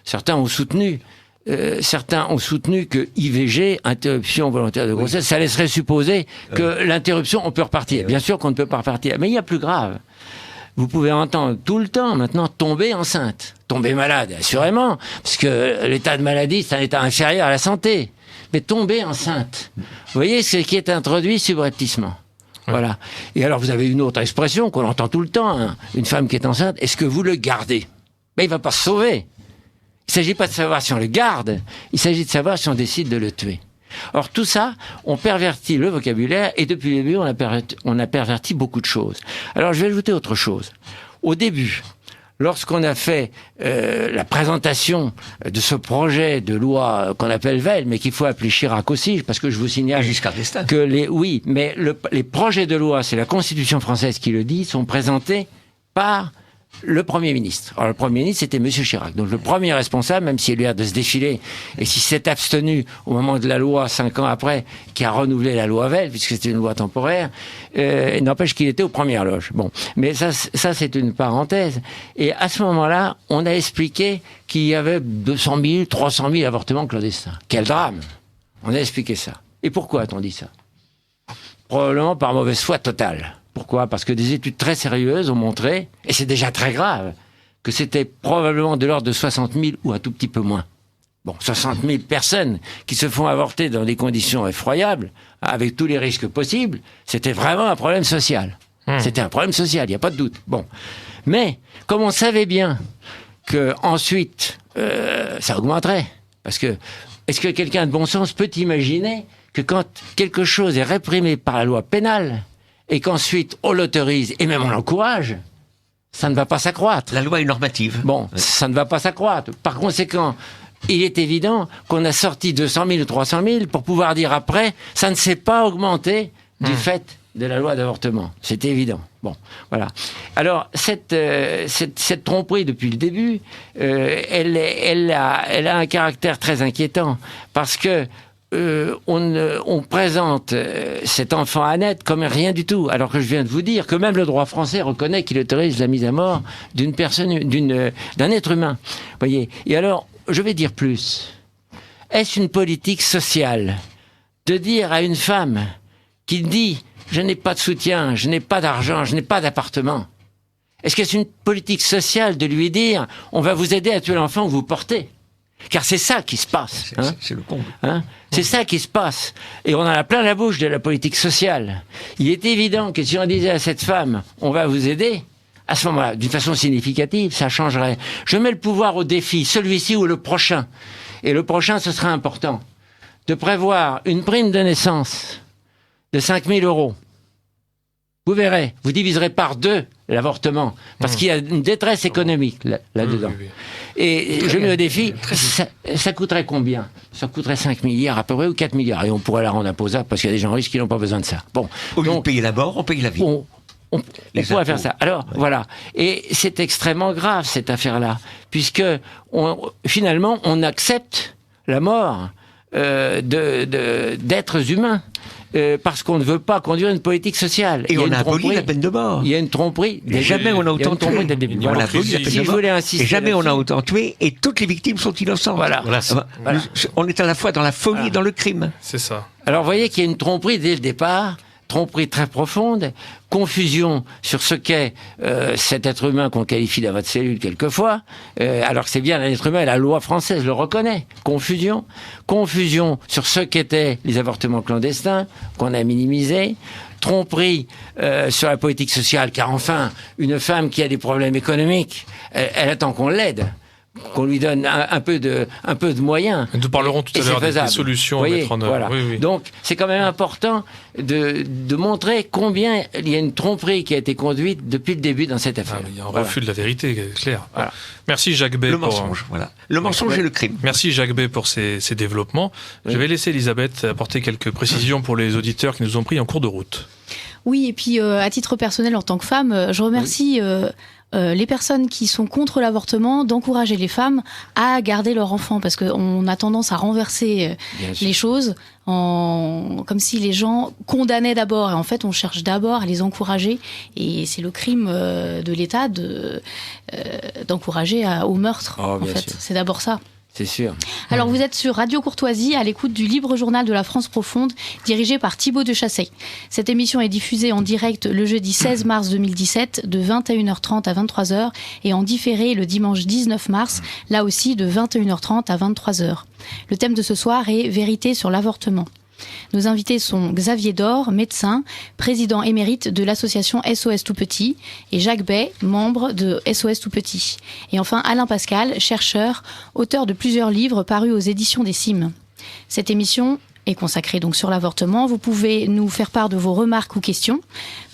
Certains ont soutenu que IVG, interruption volontaire de grossesse, ça laisserait supposer que l'interruption, on peut repartir. Bien sûr qu'on ne peut pas repartir, mais il y a plus grave. Vous pouvez entendre tout le temps maintenant tomber enceinte, tomber malade, assurément, parce que l'état de maladie, c'est un état inférieur à la santé. Mais tomber enceinte, vous voyez ce qui est introduit subrepticement. Ouais. Voilà. Et alors vous avez une autre expression qu'on entend tout le temps, hein. Une femme qui est enceinte, est-ce que vous le gardez? Ben il va pas se sauver. Il s'agit pas de savoir si on le garde, il s'agit de savoir si on décide de le tuer. Or tout ça, on pervertit le vocabulaire et depuis le début, on a perverti beaucoup de choses. Alors je vais ajouter autre chose. Au début, lorsqu'on a fait la présentation de ce projet de loi qu'on appelle Veil, mais qu'il faut appeler Chirac aussi, parce que je vous signale que les projets de loi, c'est la Constitution française qui le dit, sont présentés par le Premier ministre. Alors, le Premier ministre, c'était M. Chirac. Donc, le premier responsable, même s'il a eu l'air de se défiler, et s'il s'est abstenu au moment de la loi, 5 ans après, qui a renouvelé la loi Veil, puisque c'était une loi temporaire, n'empêche qu'il était aux premières loges. Bon. Mais ça, c'est une parenthèse. Et à ce moment-là, on a expliqué qu'il y avait 200 000, 300 000 avortements clandestins. Quel drame! On a expliqué ça. Et pourquoi a-t-on dit ça? Probablement par mauvaise foi totale. Pourquoi? Parce que des études très sérieuses ont montré, et c'est déjà très grave, que c'était probablement de l'ordre de 60 000 ou un tout petit peu moins. Bon, 60 000 personnes qui se font avorter dans des conditions effroyables, avec tous les risques possibles, c'était vraiment un problème social. C'était un problème social, il n'y a pas de doute. Bon. Mais, comme on savait bien que ensuite ça augmenterait, parce que, est-ce que quelqu'un de bon sens peut imaginer que quand quelque chose est réprimé par la loi pénale, et qu'ensuite on l'autorise, et même on l'encourage, ça ne va pas s'accroître. La loi est normative. Bon, ça ne va pas s'accroître. Par conséquent, il est évident qu'on a sorti 200 000 ou 300 000 pour pouvoir dire après, ça ne s'est pas augmenté du fait de la loi d'avortement. C'est évident. Bon, voilà. Alors, cette tromperie depuis le début, elle a un caractère très inquiétant, parce que on présente cet enfant à naître comme rien du tout, alors que je viens de vous dire que même le droit français reconnaît qu'il autorise la mise à mort d'un être humain. Voyez. Et alors, je vais dire plus. Est-ce une politique sociale de dire à une femme qui dit « je n'ai pas de soutien, je n'ai pas d'argent, je n'ai pas d'appartement », est-ce que c'est une politique sociale de lui dire « on va vous aider à tuer l'enfant que vous portez » ? Car c'est ça qui se passe. C'est le comble. C'est ça qui se passe. Et on en a plein la bouche de la politique sociale. Il est évident que si on disait à cette femme, on va vous aider, à ce moment-là, d'une façon significative, ça changerait. Je mets le pouvoir au défi, celui-ci ou le prochain. Et le prochain, ce sera important. De prévoir une prime de naissance de 5 000 €. Vous verrez, vous diviserez par 2 l'avortement, parce qu'il y a une détresse économique là-dedans. Oui. Et je mets au défi, ça coûterait combien? Ça coûterait 5 milliards à peu près, ou 4 milliards, et on pourrait la rendre imposable, parce qu'il y a des gens riches qui n'ont pas besoin de ça. Bon, au lieu de payer la mort, on paye la vie. On pourrait faire ça. Alors, voilà. Et c'est extrêmement grave, cette affaire-là, puisque finalement, on accepte la mort d'êtres humains. Parce qu'on ne veut pas conduire une politique sociale. Et on a aboli la peine de mort. Il y a une tromperie. Et jamais on a autant tué. On a aboli la peine de mort. Et jamais on a autant tué. Et toutes les victimes sont innocentes. Voilà. On est à la fois dans la folie et dans le crime. C'est ça. Alors, vous voyez qu'il y a une tromperie dès le départ. tromperie très profonde, confusion sur ce qu'est cet être humain qu'on qualifie dans votre cellule quelquefois, alors que c'est bien un être humain, et la loi française le reconnaît. Confusion sur ce qu'étaient les avortements clandestins, qu'on a minimisés, tromperie sur la politique sociale, car enfin, une femme qui a des problèmes économiques, elle attend qu'on l'aide, qu'on lui donne un peu de moyens. Nous parlerons tout à l'heure des solutions à mettre en œuvre. Voilà. Oui. Donc, c'est quand même important de montrer combien il y a une tromperie qui a été conduite depuis le début dans cette affaire. Il y a un refus de la vérité, clair. Voilà. Merci Jacques Bay. Le mensonge, voilà. Le mensonge et le crime. Merci Jacques Bay pour ces développements. Oui. Je vais laisser Elisabeth apporter quelques précisions pour les auditeurs qui nous ont pris en cours de route. Oui, et puis à titre personnel, en tant que femme, je remercie les personnes qui sont contre l'avortement d'encourager les femmes à garder leur enfant, parce qu'on a tendance à renverser les choses comme si les gens condamnaient d'abord, et en fait on cherche d'abord à les encourager, et c'est le crime de l'État d'encourager au meurtre. En fait, c'est d'abord ça. C'est sûr. Alors vous êtes sur Radio Courtoisie, à l'écoute du Libre Journal de la France profonde, dirigé par Thibaut de Chassey. Cette émission est diffusée en direct le jeudi 16 mars 2017 de 21h30 à 23h et en différé le dimanche 19 mars, là aussi de 21h30 à 23h. Le thème de ce soir est « Vérité sur l'avortement ». Nos invités sont Xavier Dor, médecin, président émérite de l'association SOS Tout Petit, et Jacques Bay, membre de SOS Tout Petit. Et enfin Alain Pascal, chercheur, auteur de plusieurs livres parus aux éditions des Cimes. Cette émission est consacrée donc sur l'avortement. Vous pouvez nous faire part de vos remarques ou questions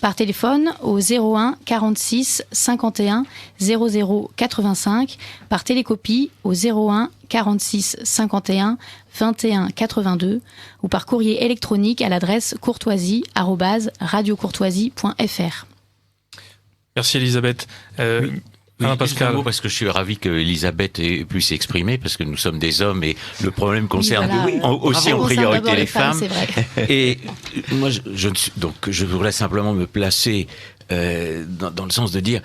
par téléphone au 01 46 51 00 85, par télécopie au 01 46 51 21 82 ou par courrier électronique à l'adresse courtoisie@radiocourtoisie.fr. Merci Elisabeth. Oui, Pascal. Parce que je suis ravi qu'Elisabeth ait pu s'exprimer, parce que nous sommes des hommes et le problème concerne aussi en priorité les femmes. Et moi, je voudrais simplement me placer dans le sens de dire,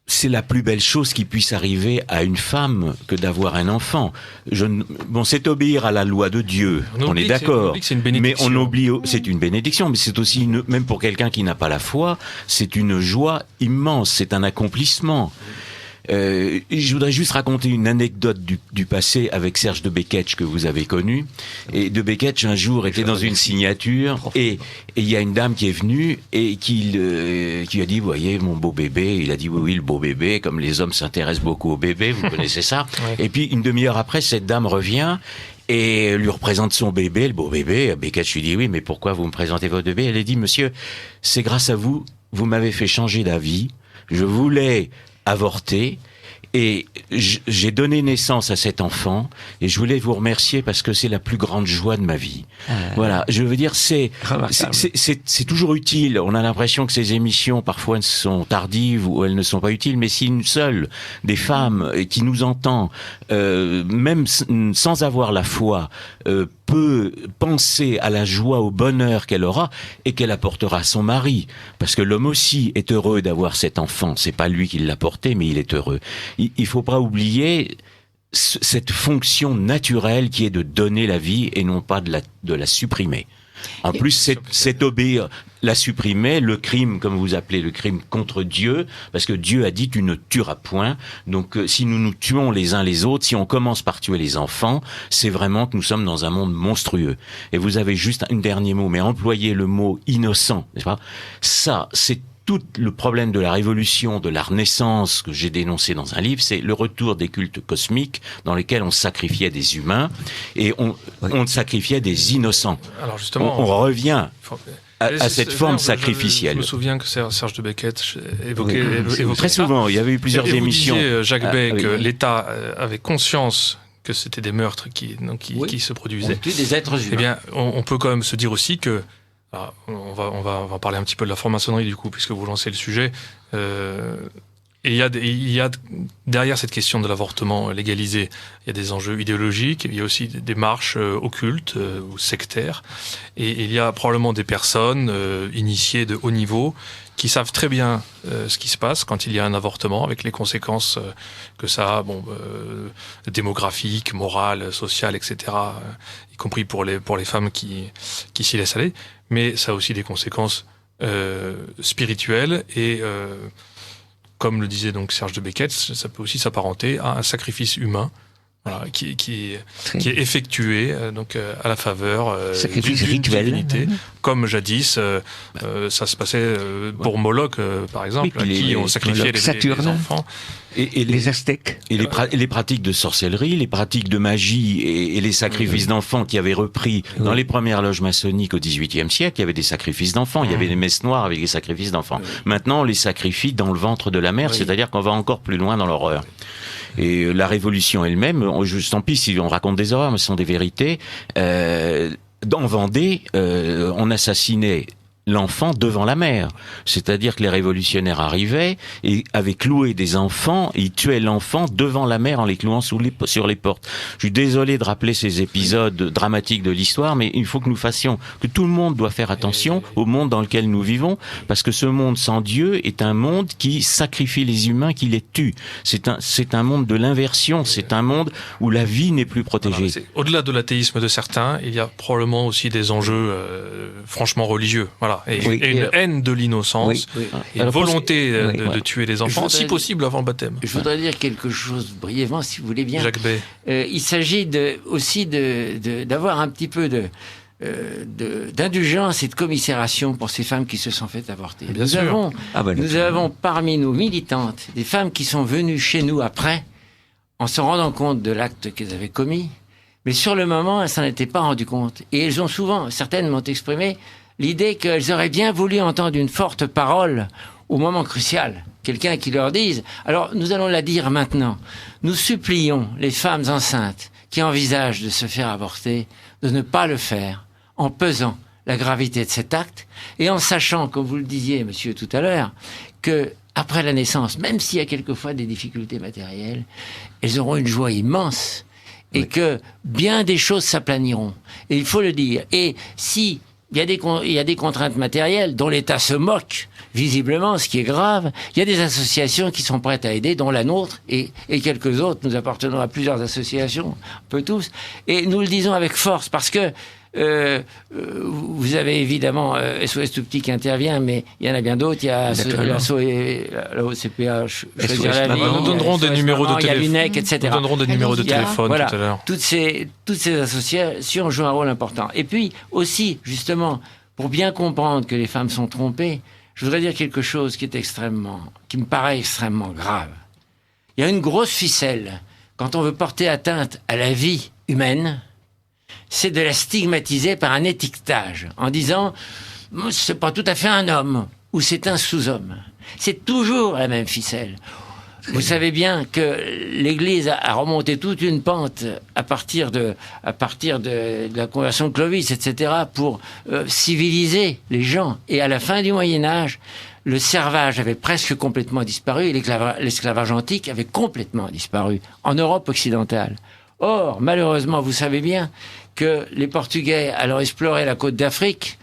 c'est la plus belle chose qui puisse arriver à une femme que d'avoir un enfant. C'est obéir à la loi de Dieu, on est d'accord. Mais on oublie, c'est une bénédiction, mais c'est aussi même pour quelqu'un qui n'a pas la foi, c'est une joie immense, c'est un accomplissement. Je voudrais juste raconter une anecdote du passé avec Serge de Beketch que vous avez connu. Et de Beketch un jour était dans une signature et il y a une dame qui est venue et qui a dit, vous voyez mon beau bébé. Il a dit oui, le beau bébé, comme les hommes s'intéressent beaucoup au bébé, vous connaissez ça. Ouais. Et puis une demi-heure après, cette dame revient et lui représente son bébé, le beau bébé. Beketch lui dit oui, mais pourquoi vous me présentez votre bébé? Elle a dit, monsieur, c'est grâce à vous, vous m'avez fait changer d'avis. Je voulais avorté et j'ai donné naissance à cet enfant et je voulais vous remercier parce que c'est la plus grande joie de ma vie. Voilà, je veux dire, c'est toujours utile. On a l'impression que ces émissions parfois sont tardives ou elles ne sont pas utiles, mais si une seule des femmes qui nous entend, même sans avoir la foi, peut penser à la joie, au bonheur qu'elle aura et qu'elle apportera à son mari, parce que l'homme aussi est heureux d'avoir cet enfant. C'est pas lui qui l'a porté, mais il est heureux. Il faut pas oublier cette fonction naturelle qui est de donner la vie et non pas de la supprimer. En plus, c'est obéir, la supprimer, le crime, comme vous appelez le crime contre Dieu, parce que Dieu a dit tu ne tueras point. Donc si nous nous tuons les uns les autres, si on commence par tuer les enfants, c'est vraiment que nous sommes dans un monde monstrueux. Et vous avez juste un dernier mot, mais employez le mot innocent, n'est-ce pas? Ça, c'est tout le problème de la révolution, de la Renaissance que j'ai dénoncé dans un livre, c'est le retour des cultes cosmiques dans lesquels on sacrifiait des humains et on sacrifiait des innocents. Alors justement, on revient à cette forme sacrificielle. Je me souviens que Serge de Beketch évoquait très souvent. Il y avait eu plusieurs émissions. Vous disiez, Jacques Bay, que l'État avait conscience que c'était des meurtres qui se produisaient. Des êtres humains. Eh bien, on peut quand même se dire aussi que on va parler un petit peu de la franc-maçonnerie du coup, puisque vous lancez le sujet. Et il y a derrière cette question de l'avortement légalisé, il y a des enjeux idéologiques, il y a aussi des démarches occultes ou sectaires, et il y a probablement des personnes initiées de haut niveau qui savent très bien ce qui se passe quand il y a un avortement, avec les conséquences que ça a, démographiques, morales, sociales, etc., y compris pour les femmes qui s'y laissent aller, mais ça a aussi des conséquences spirituelles et comme le disait donc Serge de Beckett, ça peut aussi s'apparenter à un sacrifice humain, voilà, qui est effectué à la faveur sacrifice d'une rituel, divinité, comme jadis ça se passait pour Moloch par exemple, Oui, qui ont sacrifié les enfants. Et les Aztèques. Et les pratiques de sorcellerie, les pratiques de magie et les sacrifices d'enfants qui avaient repris dans les premières loges maçonniques au XVIIIe siècle, il y avait des sacrifices d'enfants, il y avait des messes noires avec des sacrifices d'enfants. Maintenant, on les sacrifie dans le ventre de la mère, c'est-à-dire qu'on va encore plus loin dans l'horreur. Et la révolution elle-même, tant pis si on raconte des horreurs, mais ce sont des vérités. Dans Vendée, on assassinait l'enfant devant la mère. C'est-à-dire que les révolutionnaires arrivaient et avaient cloué des enfants et ils tuaient l'enfant devant la mère en les clouant sur les portes. Je suis désolé de rappeler ces épisodes dramatiques de l'histoire, mais il faut que nous fassions, que tout le monde doit faire attention au monde dans lequel nous vivons, parce que ce monde sans Dieu est un monde qui sacrifie les humains, qui les tue. C'est un monde de l'inversion, c'est un monde où la vie n'est plus protégée. Voilà, au-delà de l'athéisme de certains, il y a probablement aussi des enjeux franchement religieux. Voilà. Et une haine de l'innocence, et une volonté de tuer les enfants, si possible avant le baptême. Je voudrais dire quelque chose brièvement, si vous voulez bien. Jacques Bay. Il s'agit aussi d'avoir un petit peu d'indulgence et de commisération pour ces femmes qui se sont faites avorter. Nous avons parmi nos militantes des femmes qui sont venues chez nous après, en se rendant compte de l'acte qu'elles avaient commis, mais sur le moment, elles s'en étaient pas rendues compte. Et elles ont souvent, certaines m'ont exprimé l'idée qu'elles auraient bien voulu entendre une forte parole au moment crucial. Quelqu'un qui leur dise, alors nous allons la dire maintenant, nous supplions les femmes enceintes qui envisagent de se faire avorter de ne pas le faire en pesant la gravité de cet acte et en sachant, comme vous le disiez, monsieur, tout à l'heure, que après la naissance, même s'il y a quelquefois des difficultés matérielles, elles auront une joie immense et que bien des choses s'aplaniront. Et il faut le dire. Et si il y a des contraintes matérielles dont l'État se moque, visiblement, ce qui est grave. Il y a des associations qui sont prêtes à aider, dont la nôtre et quelques autres. Nous appartenons à plusieurs associations, un peu tous. Et nous le disons avec force, parce que vous avez évidemment SOS Tout Petit qui intervient, mais il y en a bien d'autres. Il y a l'ASSO et la OCPA, Choisir la Vie. Nous donnerons des numéros de téléphone. Il y a l'UNEC, etc. Nous donnerons des numéros de téléphone tout à l'heure. Toutes ces associations jouent un rôle important. Et puis aussi, justement, pour bien comprendre que les femmes sont trompées, je voudrais dire quelque chose qui me paraît extrêmement grave. Il y a une grosse ficelle quand on veut porter atteinte à la vie humaine, c'est de la stigmatiser par un étiquetage en disant c'est pas tout à fait un homme ou c'est un sous-homme. C'est toujours la même ficelle. Vous savez bien que l'Église a remonté toute une pente à partir de la conversion de Clovis, etc., pour civiliser les gens. Et à la fin du Moyen-Âge, le servage avait presque complètement disparu et l'esclavage antique avait complètement disparu en Europe occidentale. Or, malheureusement, vous savez bien que les Portugais, allant explorer la côte d'Afrique,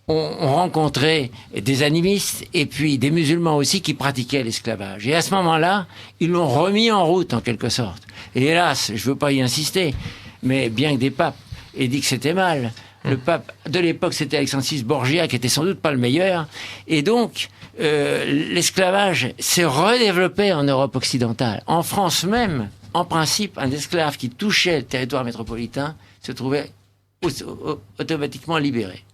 ont rencontré des animistes et puis des musulmans aussi qui pratiquaient l'esclavage. Et à ce moment-là, ils l'ont remis en route en quelque sorte. Et hélas, je ne veux pas y insister, mais bien que des papes aient dit que c'était mal, le pape de l'époque, c'était Alexis Borgia, qui était sans doute pas le meilleur. Et donc, l'esclavage s'est redéveloppé en Europe occidentale. En France même, en principe, un esclave qui touchait le territoire métropolitain se trouvait automatiquement libéré.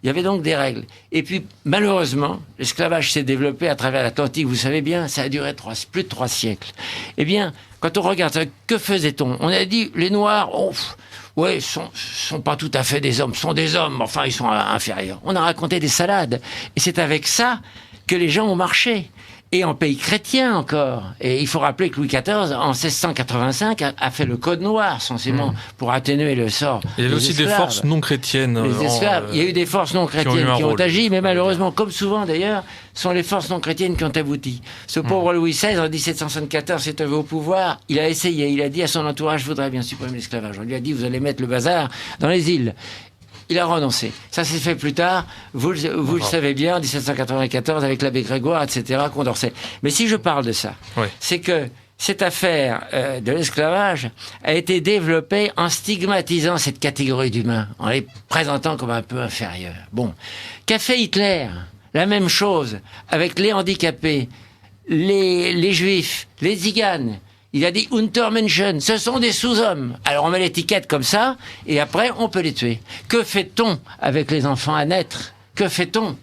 Il y avait donc des règles. Et puis, malheureusement, l'esclavage s'est développé à travers l'Atlantique. Vous savez bien, ça a duré plus de 3 siècles. Eh bien, quand on regarde, que faisait-on? On a dit, les Noirs, sont pas tout à fait des hommes, sont des hommes, enfin, ils sont inférieurs. On a raconté des salades. Et c'est avec ça que les gens ont marché. et en pays chrétien encore. Et il faut rappeler que Louis XIV, en 1685, a fait le Code noir, censément, pour atténuer le sort. Il y avait aussi des forces non chrétiennes. Les esclaves. Il y a eu des forces non chrétiennes qui ont agi, mais malheureusement, comme souvent d'ailleurs, ce sont les forces non chrétiennes qui ont abouti. Ce pauvre Louis XVI, en 1774, s'est arrivé au pouvoir, il a essayé, il a dit à son entourage, je voudrais bien supprimer l'esclavage. On lui a dit, vous allez mettre le bazar dans les îles. Il a renoncé. Ça s'est fait plus tard, vous le savez bien, en 1794, avec l'abbé Grégoire, etc., Condorcet. Mais si je parle de ça, c'est que cette affaire de l'esclavage a été développée en stigmatisant cette catégorie d'humains, en les présentant comme un peu inférieurs. Bon. Qu'a fait Hitler ? La même chose avec les handicapés, les juifs, les tziganes. Il a dit Untermenschen, ce sont des sous-hommes. Alors on met l'étiquette comme ça, et après on peut les tuer. Que fait-on avec les enfants à naître ? Que fait-on ?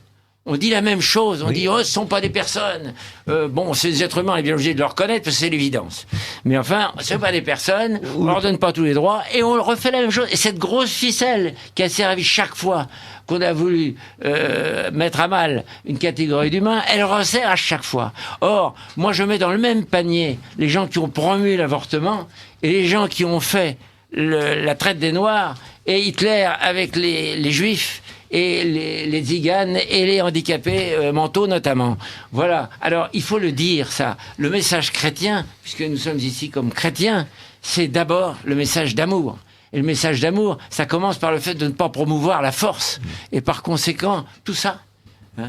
On dit la même chose, on dit oh, ce ne sont pas des personnes. Bon, c'est des êtres humains, on est bien obligé de le reconnaître parce que c'est l'évidence. Mais enfin, ce ne sont pas des personnes, on ne leur donne pas tous les droits, et on refait la même chose. Et cette grosse ficelle qui a servi chaque fois qu'on a voulu mettre à mal une catégorie d'humains, elle resserre à chaque fois. Or, moi je mets dans le même panier les gens qui ont promu l'avortement et les gens qui ont fait la traite des Noirs, et Hitler avec les Juifs, et les tziganes et les handicapés mentaux notamment. Voilà. Alors, il faut le dire, ça. Le message chrétien, puisque nous sommes ici comme chrétiens, c'est d'abord le message d'amour. Et le message d'amour, ça commence par le fait de ne pas promouvoir la force. Et par conséquent, tout ça,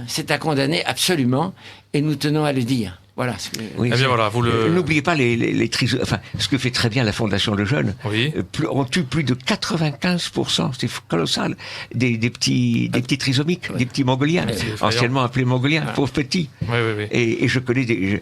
c'est à condamner absolument, et nous tenons à le dire. Voilà. Oui, bien, voilà, n'oubliez pas les trisomiques. Enfin, ce que fait très bien la Fondation Le Jeune. Oui. On tue plus de 95%, c'est colossal, des petits trisomiques, des petits mongoliens, anciennement appelés mongoliens, pauvres petits. Oui. Et je connais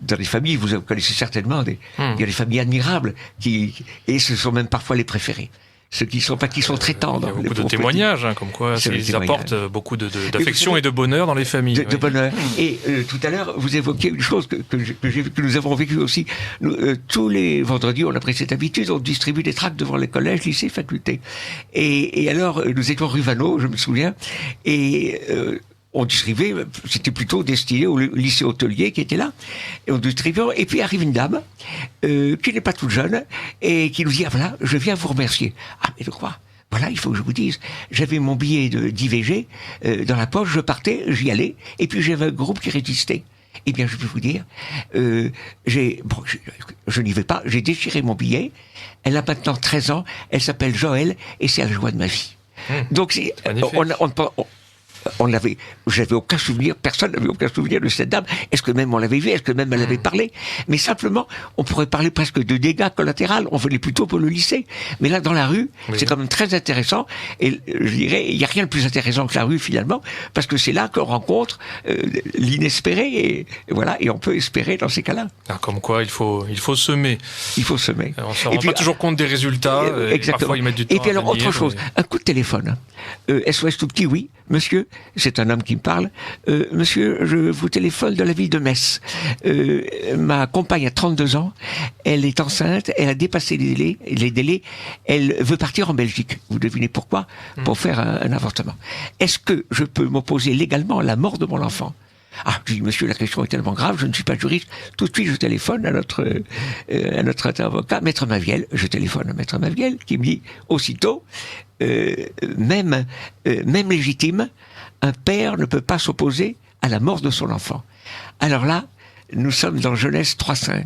dans les familles, vous connaissez certainement, il y a des familles admirables et ce sont même parfois les préférés. Ceux qui sont très tendres. Il y a beaucoup de témoignages, comme quoi ils apportent beaucoup d'affection et de bonheur dans les familles. De bonheur. Et tout à l'heure, vous évoquiez une chose que nous avons vécue aussi. Tous les vendredis, on a pris cette habitude, on distribue des tracts devant les collèges, lycées, facultés. Et alors, nous étions rue Vanneau, je me souviens, et on distribuait, c'était plutôt destiné au lycée hôtelier qui était là, et on distribuait, et puis arrive une dame, qui n'est pas toute jeune, et qui nous dit, ah voilà, je viens vous remercier. Ah, mais de quoi ? Voilà, il faut que je vous dise, j'avais mon billet d'IVG dans la poche, je partais, j'y allais, et puis j'avais un groupe qui résistait. Eh bien, je peux vous dire, je n'y vais pas, j'ai déchiré mon billet, elle a maintenant 13 ans, elle s'appelle Joëlle, et c'est la joie de ma vie. Donc, j'avais aucun souvenir, personne n'avait aucun souvenir de cette dame. Est-ce que même on l'avait vue, est-ce que même elle avait parlé? Mais simplement, on pourrait parler presque de dégâts collatéraux. On venait plutôt pour le lycée. Mais là, dans la rue, c'est quand même très intéressant. Et je dirais, il n'y a rien de plus intéressant que la rue finalement, parce que c'est là qu'on rencontre l'inespéré. Et voilà, et on peut espérer dans ces cas-là. Comme quoi, il faut semer. Il faut semer. On ne se rend pas toujours compte des résultats. Exactement. Parfois, ils mettent du temps. Et puis alors, autre chose, un coup de téléphone. SOS tout petit, oui. Monsieur, c'est un homme qui me parle. Monsieur, je vous téléphone de la ville de Metz. Ma compagne a 32 ans. Elle est enceinte. Elle a dépassé les délais. Elle veut partir en Belgique. Vous devinez pourquoi? Pour faire un avortement. Est-ce que je peux m'opposer légalement à la mort de mon enfant? Ah, je dis, monsieur, la question est tellement grave, je ne suis pas juriste. Tout de suite, je téléphone à notre avocat, Maître Maviel. Je téléphone à Maître Maviel, qui me dit aussitôt, même légitime, un père ne peut pas s'opposer à la mort de son enfant. Alors là, nous sommes dans Genèse 3.5.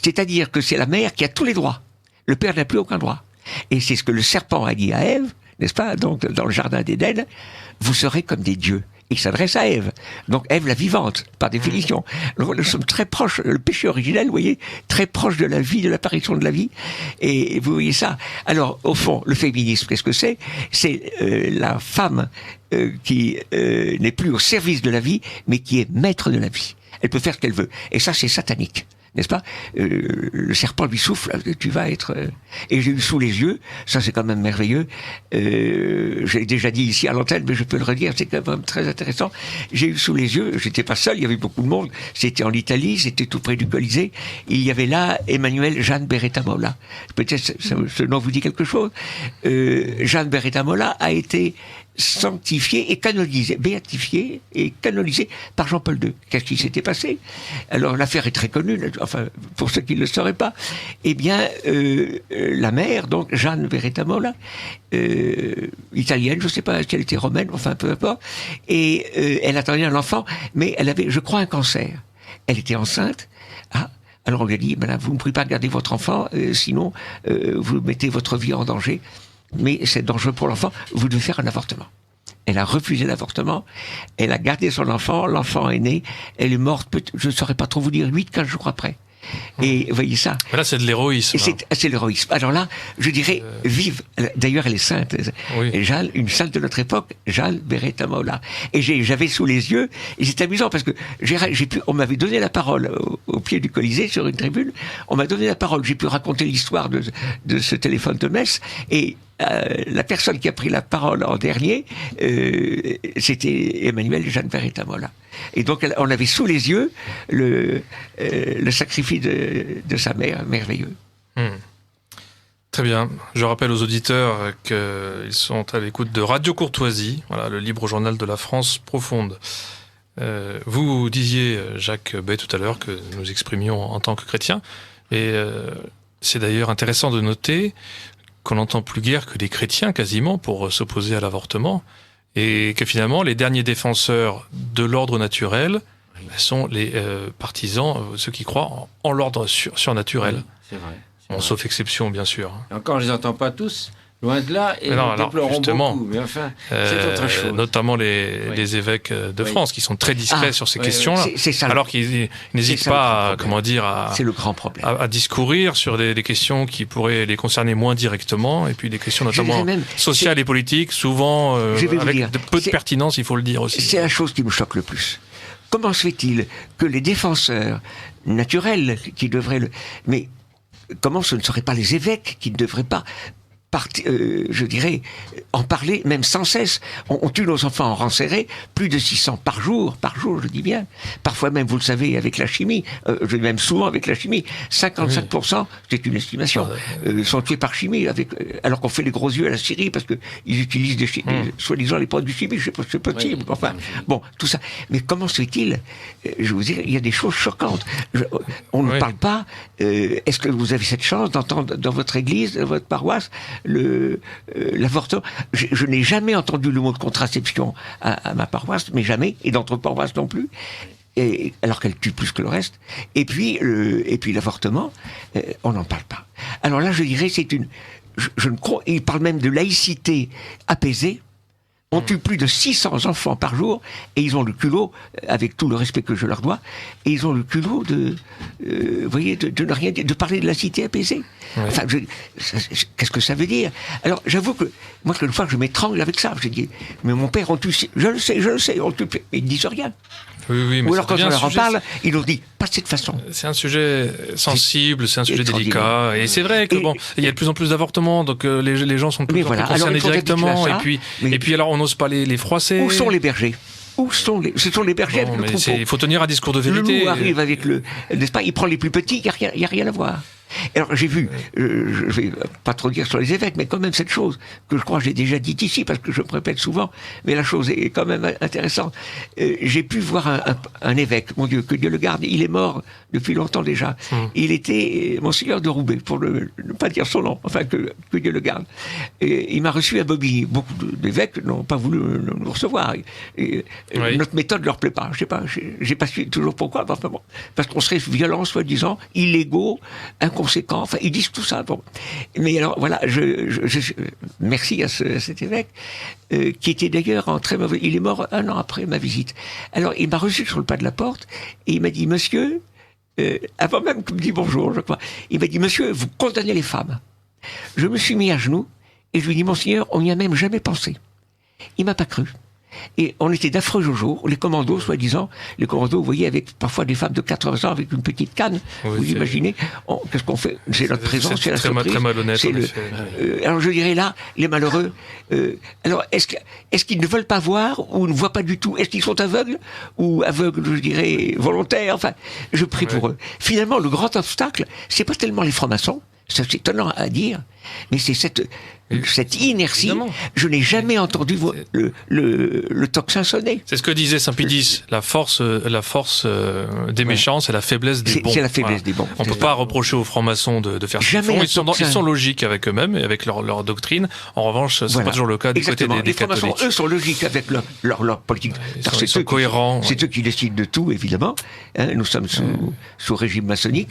C'est-à-dire que c'est la mère qui a tous les droits. Le père n'a plus aucun droit. Et c'est ce que le serpent a dit à Ève, n'est-ce pas? Donc, dans le jardin d'Éden, vous serez comme des dieux. Il s'adresse à Ève. Donc Ève la vivante, par définition. Nous sommes très proches, le péché originel, vous voyez, très proche de la vie, de l'apparition de la vie. Et vous voyez ça. Alors, au fond, le féminisme, qu'est-ce que c'est? C'est la femme qui n'est plus au service de la vie, mais qui est maître de la vie. Elle peut faire ce qu'elle veut. Et ça, c'est satanique. N'est-ce pas? Le serpent lui souffle, tu vas être... Et j'ai eu sous les yeux, ça c'est quand même merveilleux, j'ai déjà dit ici à l'antenne, mais je peux le redire, c'est quand même très intéressant. J'ai eu sous les yeux, j'étais pas seul, il y avait beaucoup de monde, c'était en Italie, c'était tout près du Colisée, il y avait là Emmanuel Jeanne Beretta Molla. Peut-être ce nom vous dit quelque chose. Jeanne Beretta Molla a été sanctifié et canonisé, béatifié et canonisé par Jean-Paul II. Qu'est-ce qui s'était passé? Alors l'affaire est très connue, enfin pour ceux qui ne le sauraient pas. Eh bien, la mère, donc Jeanne Beretta Molla, italienne, je ne sais pas si elle était romaine, enfin peu importe, et elle attendait un enfant, mais elle avait, je crois, un cancer. Elle était enceinte. Alors on lui a dit, madame, vous ne pouvez pas garder votre enfant, sinon vous mettez votre vie en danger. Mais c'est dangereux pour l'enfant, vous devez faire un avortement. Elle a refusé l'avortement, elle a gardé son enfant, l'enfant est né, elle est morte, je ne saurais pas trop vous dire, 8-15 jours après. Et vous voyez ça. Là, c'est de l'héroïsme. C'est l'héroïsme. Alors là, je dirais, vive. D'ailleurs, elle est sainte. Oui. Jeanne, une sainte de notre époque, Jeanne Beretta Molla. Et j'avais sous les yeux, et c'est amusant parce que on m'avait donné la parole au pied du Colisée, sur une tribune. On m'a donné la parole. J'ai pu raconter l'histoire de ce téléphone de Metz. Et la personne qui a pris la parole en dernier, c'était Emmanuel Jeanne Beretta Molla. Et donc, on avait sous les yeux le sacrifice de sa mère, merveilleux. Très bien. Je rappelle aux auditeurs qu'ils sont à l'écoute de Radio Courtoisie, voilà, le libre journal de la France profonde. Vous disiez, Jacques Bay, tout à l'heure, que nous exprimions en tant que chrétiens. Et c'est d'ailleurs intéressant de noter qu'on n'entend plus guère que des chrétiens, quasiment, pour s'opposer à l'avortement. Et que finalement, les derniers défenseurs de l'ordre naturel sont les partisans, ceux qui croient en l'ordre surnaturel. Oui, c'est vrai. Bon, sauf exception, bien sûr. Encore, je ne les entends pas tous, loin de là, et non, nous déplorons justement, beaucoup. Mais enfin, c'est autre chose. Notamment les évêques de France, qui sont très discrets sur ces questions-là. C'est ça, alors qu'ils n'hésitent pas, c'est le grand problème. À discourir sur des questions qui pourraient les concerner moins directement, et puis des questions notamment sociales et politiques, souvent avec peu de pertinence, il faut le dire aussi. C'est la chose qui me choque le plus. Comment se fait-il que les défenseurs naturels qui devraient mais comment ce ne seraient pas les évêques qui ne devraient pas je dirais, en parler, même sans cesse. On tue nos enfants en rang serré, plus de 600 par jour, je dis bien. Parfois même, vous le savez, avec la chimie, je dis même souvent avec la chimie, 55%, c'est une estimation, sont tués par chimie, alors qu'on fait les gros yeux à la Syrie, parce qu'ils utilisent soi-disant les produits chimiques, je sais pas si c'est possible, enfin, bon, tout ça. Mais comment se fait-il, je vous dis, il y a des choses choquantes. On ne parle pas, est-ce que vous avez cette chance d'entendre dans votre église, dans votre paroisse, l'avortement. Je n'ai jamais entendu le mot de contraception à ma paroisse, mais jamais, et dans d'autres paroisses non plus, alors qu'elle tue plus que le reste. Et puis l'avortement, on n'en parle pas. Alors là, je dirais, je ne crois, il parle même de laïcité apaisée. On tue plus de 600 enfants par jour, et ils ont le culot, avec tout le respect que je leur dois, et ils ont le culot de ne rien dire, de parler de la cité apaisée. Ouais. Enfin, qu'est-ce que ça veut dire? Alors, j'avoue que, moi, une fois, je m'étrangle avec ça. J'ai dit, mais mon père, on tue, je le sais, on tue, mais ils ne disent rien. Oui, mais ou alors quand on leur en parle, ils nous disent pas de cette façon. C'est un sujet sensible, c'est un sujet délicat, et c'est vrai que il y a de plus en plus d'avortements, donc les gens sont de plus en plus concernés directement, et puis alors on n'ose pas les froisser. Où sont les bergers? Ce sont les bergers avec le troupeau. Il faut tenir un discours de vérité. Le loup arrive avec n'est-ce pas, il prend les plus petits, il n'y a rien à voir. Alors j'ai vu, je vais pas trop dire sur les évêques, mais quand même cette chose que je crois que j'ai déjà dit ici, parce que je me répète souvent, mais la chose est quand même intéressante. J'ai pu voir un évêque, mon Dieu, que Dieu le garde, il est mort depuis longtemps déjà. Il était Monseigneur de Roubaix, pour ne pas dire son nom, enfin que Dieu le garde. Et il m'a reçu à Bobigny. Beaucoup d'évêques n'ont pas voulu nous recevoir. Notre méthode leur plaît pas. Je sais pas, j'ai pas su toujours pourquoi, enfin bon, parce qu'on serait violents, soi-disant, illégaux, inconséquents, enfin ils disent tout ça. Bon. Mais alors voilà, merci à cet évêque qui était d'ailleurs en très mauvais. Il est mort 1 an après ma visite. Alors il m'a reçu sur le pas de la porte et il m'a dit, monsieur, avant même qu'il me dise bonjour, je crois, il m'a dit, monsieur, vous condamnez les femmes. Je me suis mis à genoux et je lui ai dit, monseigneur, on n'y a même jamais pensé. Il m'a pas cru. Et on était d'affreux jours, les commandos, soi-disant. Les commandos, vous voyez, avec parfois des femmes de 80 ans avec une petite canne. Oui, vous imaginez, qu'est-ce qu'on fait? C'est notre présence, c'est la très, surprise. très malhonnête, en effet. Alors je dirais là, les malheureux, alors est-ce qu'ils ne veulent pas voir ou ne voient pas du tout? Est-ce qu'ils sont aveugles ou aveugles, je dirais, volontaires? Enfin, je prie pour eux. Finalement, le grand obstacle, c'est pas tellement les francs-maçons, c'est étonnant à dire, mais c'est cette inertie. Évidemment. Je n'ai jamais entendu le tocsin sonner. C'est ce que disait Saint-Pédis, la force des méchants, c'est la faiblesse des bons. C'est la faiblesse des bons. On ne peut pas reprocher aux francs-maçons de faire ce qu'ils font. Ils sont logiques avec eux-mêmes et avec leur doctrine. En revanche, c'est pas toujours le cas du côté des catholiques. Les francs-maçons, eux, sont logiques avec leur politique. Ils sont cohérents. C'est eux qui décident de tout, évidemment. Nous sommes sous régime maçonnique.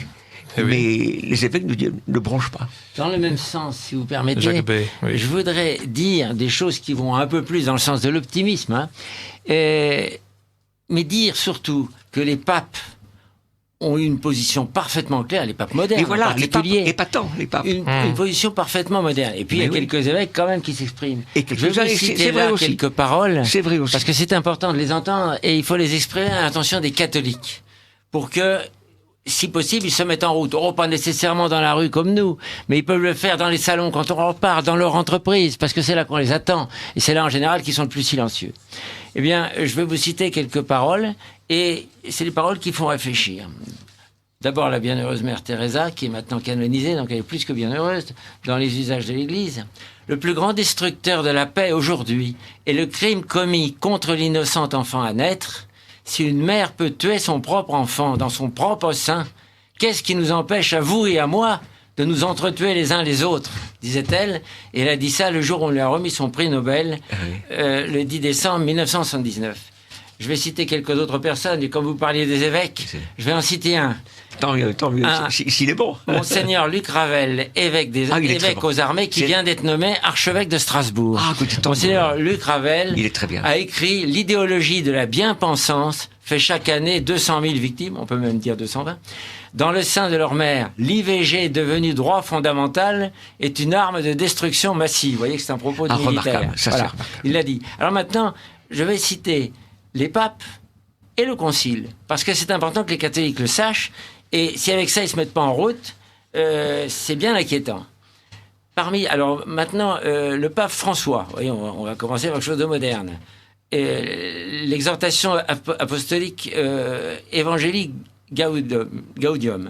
Mais les évêques ne bronchent pas. Dans le même sens, si vous permettez, je voudrais dire des choses qui vont un peu plus dans le sens de l'optimisme, mais dire surtout que les papes ont eu une position parfaitement claire, les papes modernes et voilà, en particulier, épatants, les papes. Une position parfaitement moderne. Et puis il y a quelques évêques quand même qui s'expriment. Et je vais vous citer là quelques paroles, c'est vrai aussi. Parce que c'est important de les entendre et il faut les exprimer à l'attention des catholiques pour que, si possible, ils se mettent en route. Oh, pas nécessairement dans la rue comme nous, mais ils peuvent le faire dans les salons quand on repart, dans leur entreprise, parce que c'est là qu'on les attend. Et c'est là, en général, qu'ils sont le plus silencieux. Eh bien, je vais vous citer quelques paroles, et c'est des paroles qui font réfléchir. D'abord, la bienheureuse Mère Teresa, qui est maintenant canonisée, donc elle est plus que bienheureuse dans les usages de l'Église. Le plus grand destructeur de la paix aujourd'hui est le crime commis contre l'innocent enfant à naître. Si une mère peut tuer son propre enfant dans son propre sein, qu'est-ce qui nous empêche à vous et à moi de nous entretuer les uns les autres, disait-elle. Et elle a dit ça le jour où on lui a remis son prix Nobel, le 10 décembre 1979. Je vais citer quelques autres personnes, et comme vous parliez des évêques, je vais en citer un. Tant mieux, s'il est bon. Monseigneur Luc Ravel, évêque aux armées, qui vient d'être nommé archevêque de Strasbourg. Monseigneur Luc Ravel a écrit « L'idéologie de la bien-pensance fait chaque année 200 000 victimes, on peut même dire 220. Dans le sein de leur mère, l'IVG devenu droit fondamental est une arme de destruction massive. » Vous voyez que c'est un propos de militaire. Voilà. Il l'a dit. Alors maintenant, je vais citer les papes et le concile, parce que c'est important que les catholiques le sachent. Et si avec ça, ils ne se mettent pas en route, c'est bien inquiétant. Alors maintenant, le pape François, voyez, on va commencer par quelque chose de moderne. L'exhortation apostolique évangélique Gaudium.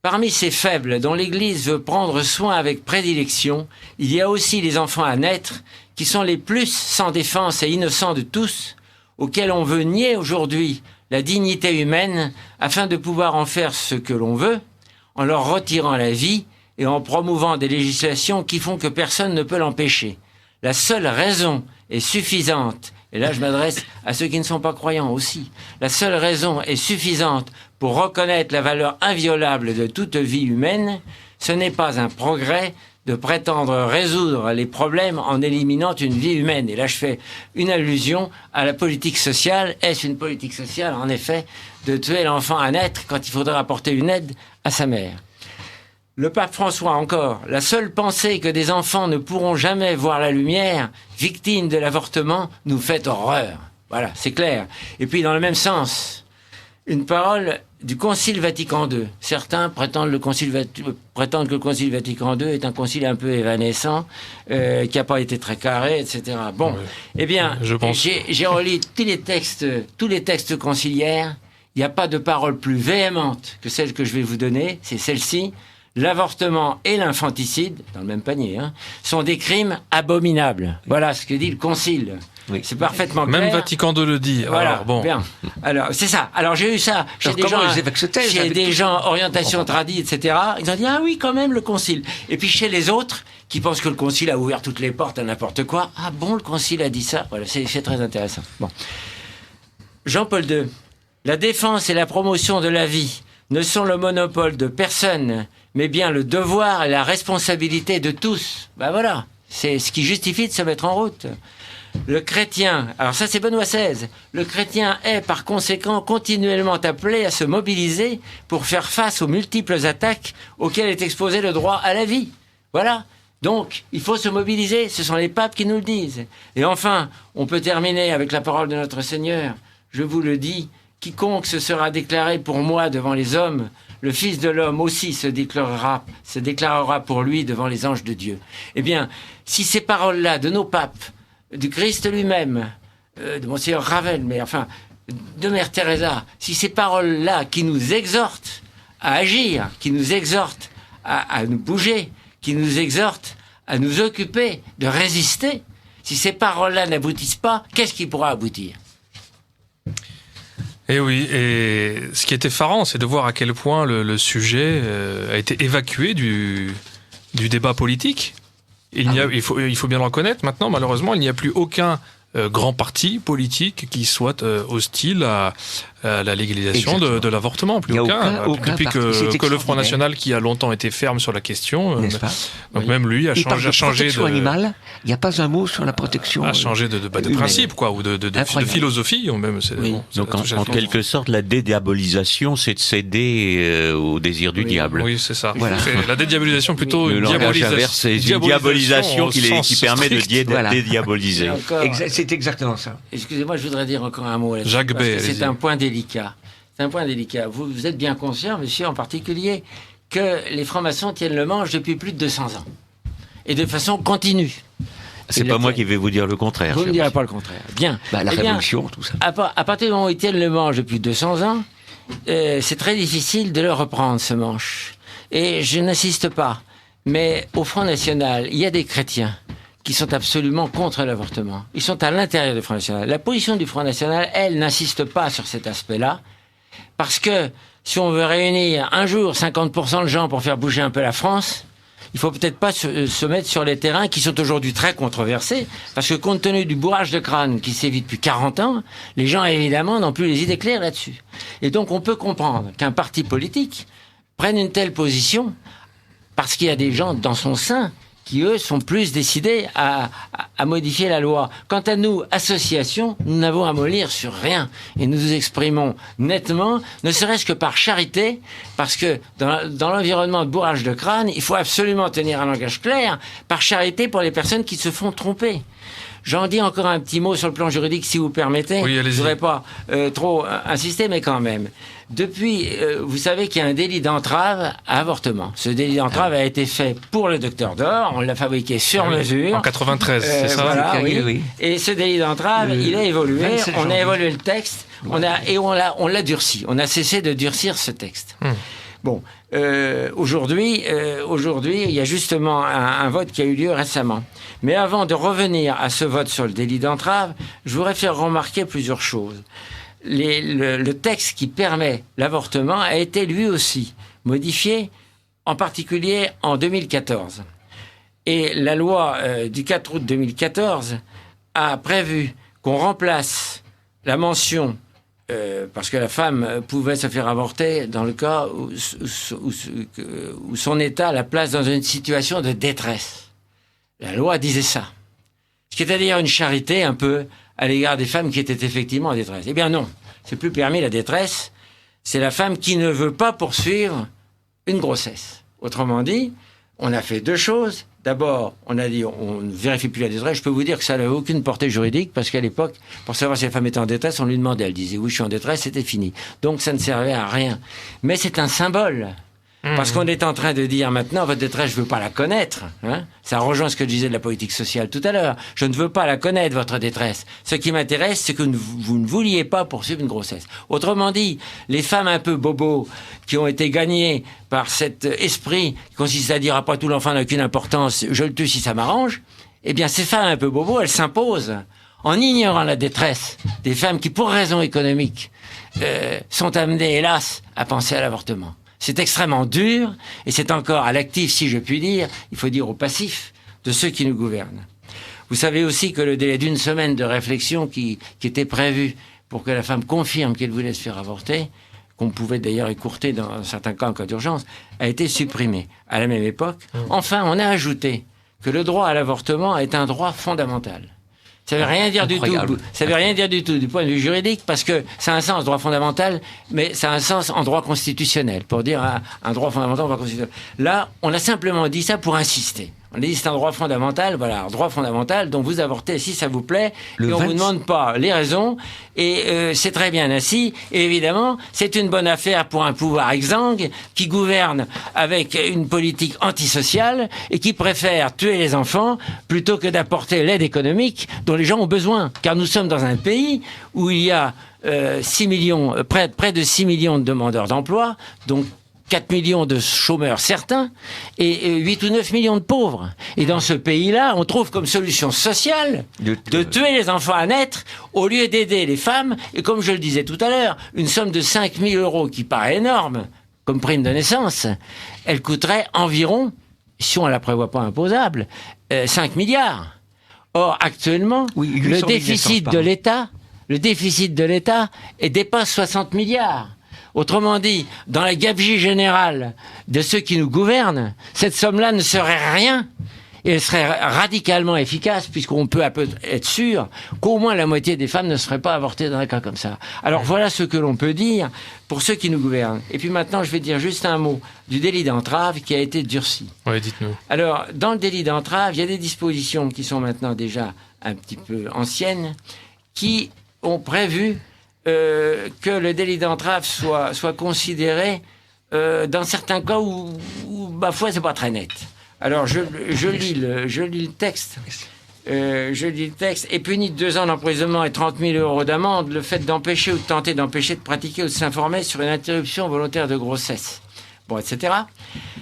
Parmi ces faibles dont l'Église veut prendre soin avec prédilection, il y a aussi les enfants à naître, qui sont les plus sans défense et innocents de tous, auxquels on veut nier aujourd'hui la dignité humaine afin de pouvoir en faire ce que l'on veut, en leur retirant la vie et en promouvant des législations qui font que personne ne peut l'empêcher. La seule raison est suffisante, et là je m'adresse à ceux qui ne sont pas croyants aussi, la seule raison est suffisante pour reconnaître la valeur inviolable de toute vie humaine, ce n'est pas un progrès de prétendre résoudre les problèmes en éliminant une vie humaine. Et là, je fais une allusion à la politique sociale. Est-ce une politique sociale, en effet, de tuer l'enfant à naître quand il faudrait apporter une aide à sa mère? Le pape François encore, la seule pensée que des enfants ne pourront jamais voir la lumière, victimes de l'avortement, nous fait horreur. Voilà, c'est clair. Et puis, dans le même sens, une parole du Concile Vatican II. Certains prétendent que le Concile Vatican II est un concile un peu évanescent, qui n'a pas été très carré, etc. Bon, eh bien, j'ai relu tous les textes conciliaires. Il n'y a pas de parole plus véhémente que celle que je vais vous donner, c'est celle-ci. L'avortement et l'infanticide, dans le même panier, sont des crimes abominables. Voilà ce que dit le Concile. Oui. C'est parfaitement clair. Même Vatican II le dit. Voilà, alors, bon. Bien. Alors, c'est ça. Alors, j'ai eu ça chez des gens orientation tradie, etc. Ils ont dit, ah oui, quand même, le Concile. Et puis, chez les autres, qui pensent que le Concile a ouvert toutes les portes à n'importe quoi, ah bon, le Concile a dit ça. Voilà, c'est très intéressant. Bon. Jean-Paul II. La défense et la promotion de la vie ne sont le monopole de personne, mais bien le devoir et la responsabilité de tous. Ben voilà, c'est ce qui justifie de se mettre en route. Le chrétien, alors ça c'est Benoît XVI, le chrétien est par conséquent continuellement appelé à se mobiliser pour faire face aux multiples attaques auxquelles est exposé le droit à la vie. Voilà, Donc, il faut se mobiliser, ce sont les papes qui nous le disent. Et enfin, on peut terminer avec la parole de notre Seigneur. Je vous le dis, quiconque se sera déclaré pour moi devant les hommes, le Fils de l'homme aussi se déclarera pour lui devant les anges de Dieu. Eh bien, si ces paroles-là de nos papes, du Christ lui-même, de Monseigneur Ravel, mais enfin, de Mère Teresa, si ces paroles-là qui nous exhortent à agir, qui nous exhortent à nous bouger, qui nous exhortent à nous occuper, de résister, si ces paroles-là n'aboutissent pas, qu'est-ce qui pourra aboutir ? Et oui, et ce qui est effarant, c'est de voir à quel point le sujet a été évacué du débat politique. Il faut bien le reconnaître maintenant, malheureusement, il n'y a plus aucun grand parti politique qui soit hostile à la légalisation de l'avortement. Plus aucun. Depuis que le Front National, qui a longtemps été ferme sur la question, n'est-ce pas ? Donc même lui a changé de animale. Il n'y a pas un mot sur la protection. A changé de principe, quoi, ou de philosophie. Même, donc en quelque sorte, la dédiabolisation, c'est de céder au désir du diable. Oui, c'est ça. Voilà. La dédiabolisation, plutôt une diabolisation. C'est une diabolisation qui permet de dédiaboliser. C'est exactement ça. Excusez-moi, je voudrais dire encore un mot là-dessus. Jacques B. C'est un point délicat. C'est un point délicat. Vous êtes bien conscient, monsieur en particulier, que les francs-maçons tiennent le manche depuis plus de 200 ans. Et de façon continue. C'est pas moi qui vais vous dire le contraire. Vous ne direz pas le contraire. Bien. La révolution, tout ça. À partir du moment où ils tiennent le manche depuis 200 ans, c'est très difficile de le reprendre, ce manche. Et je n'insiste pas. Mais au Front National, il y a des chrétiens qui sont absolument contre l'avortement. Ils sont à l'intérieur du Front National. La position du Front National, elle, n'insiste pas sur cet aspect-là, parce que si on veut réunir un jour 50% de gens pour faire bouger un peu la France, il faut peut-être pas se mettre sur les terrains qui sont aujourd'hui très controversés, parce que compte tenu du bourrage de crâne qui sévit depuis 40 ans, les gens, évidemment, n'ont plus les idées claires là-dessus. Et donc, on peut comprendre qu'un parti politique prenne une telle position, parce qu'il y a des gens dans son sein qui, eux, sont plus décidés à modifier la loi. Quant à nous, associations, nous n'avons à mollir sur rien. Et nous nous exprimons nettement, ne serait-ce que par charité, parce que dans l'environnement de bourrage de crâne, il faut absolument tenir un langage clair, par charité pour les personnes qui se font tromper. J'en dis encore un petit mot sur le plan juridique, si vous permettez. Oui, allez-y. Je ne voudrais pas trop insister, mais quand même. Depuis, vous savez qu'il y a un délit d'entrave à avortement. Ce délit d'entrave a été fait pour le docteur Dor, on l'a fabriqué sur mesure. En 93, c'est ça? Voilà, oui. Et ce délit d'entrave, il a évolué. On a évolué le texte, on l'a durci. On a cessé de durcir ce texte. Bon, aujourd'hui, il y a justement un vote qui a eu lieu récemment. Mais avant de revenir à ce vote sur le délit d'entrave, je voudrais faire remarquer plusieurs choses. Le texte qui permet l'avortement a été lui aussi modifié, en particulier en 2014. Et la loi du 4 août 2014 a prévu qu'on remplace la mention parce que la femme pouvait se faire avorter dans le cas où son état la place dans une situation de détresse. La loi disait ça. C'est-à-dire une charité un peu à l'égard des femmes qui étaient effectivement en détresse. Eh bien non, c'est plus permis la détresse. C'est la femme qui ne veut pas poursuivre une grossesse. Autrement dit, on a fait deux choses. D'abord, on a dit on ne vérifie plus la détresse. Je peux vous dire que ça n'avait aucune portée juridique parce qu'à l'époque, pour savoir si la femme était en détresse, on lui demandait. Elle disait oui, je suis en détresse, c'était fini. Donc ça ne servait à rien. Mais c'est un symbole. Parce qu'on est en train de dire maintenant, votre détresse, je ne veux pas la connaître. Hein, ça rejoint ce que je disais de la politique sociale tout à l'heure. Je ne veux pas la connaître, votre détresse. Ce qui m'intéresse, c'est que vous ne vouliez pas poursuivre une grossesse. Autrement dit, les femmes un peu bobos qui ont été gagnées par cet esprit qui consiste à dire après tout l'enfant n'a aucune importance, je le tue si ça m'arrange, eh bien ces femmes un peu bobos, elles s'imposent en ignorant la détresse des femmes qui, pour raisons économiques, sont amenées, hélas, à penser à l'avortement. C'est extrêmement dur, et c'est encore à l'actif, si je puis dire, il faut dire au passif, de ceux qui nous gouvernent. Vous savez aussi que le délai d'une semaine de réflexion qui était prévu pour que la femme confirme qu'elle voulait se faire avorter, qu'on pouvait d'ailleurs écourter dans certains cas en cas d'urgence, a été supprimé. À la même époque, enfin, on a ajouté que le droit à l'avortement est un droit fondamental. Ça ne veut rien dire du tout. Ça veut rien dire du tout du point de vue juridique, parce que ça a un sens droit fondamental, mais ça a un sens en droit constitutionnel. Pour dire un droit fondamental en droit constitutionnel. Là, on a simplement dit ça pour insister. On a dit c'est un droit fondamental, voilà, un droit fondamental, donc vous avortez si ça vous plaît, et on ne vous demande pas les raisons, et c'est très bien ainsi, et évidemment, c'est une bonne affaire pour un pouvoir exsangue qui gouverne avec une politique antisociale et qui préfère tuer les enfants plutôt que d'apporter l'aide économique dont les gens ont besoin, car nous sommes dans un pays où il y a 6 millions, près de 6 millions de demandeurs d'emploi, donc 4 millions de chômeurs certains et 8 ou 9 millions de pauvres. Et dans ce pays-là, on trouve comme solution sociale de tuer les enfants à naître au lieu d'aider les femmes. Et comme je le disais tout à l'heure, une somme de 5 000 € qui paraît énorme comme prime de naissance, elle coûterait environ, si on ne la prévoit pas imposable, 5 milliards. Or, actuellement, le déficit de l'État dépasse 60 milliards. Autrement dit, dans la gabegie générale de ceux qui nous gouvernent, cette somme-là ne serait rien et elle serait radicalement efficace puisqu'on peut être sûr qu'au moins la moitié des femmes ne seraient pas avortées dans un cas comme ça. Alors voilà ce que l'on peut dire pour ceux qui nous gouvernent. Et puis maintenant, je vais dire juste un mot du délit d'entrave qui a été durci. Oui, dites-nous. Alors, dans le délit d'entrave, il y a des dispositions qui sont maintenant déjà un petit peu anciennes qui ont prévu que le délit d'entrave soit considéré dans certains cas où ma foi, c'est pas très net. Alors, je lis le texte. Est puni de 2 ans d'emprisonnement et 30 000 € d'amende le fait d'empêcher ou de tenter d'empêcher de pratiquer ou de s'informer sur une interruption volontaire de grossesse. Bon, etc.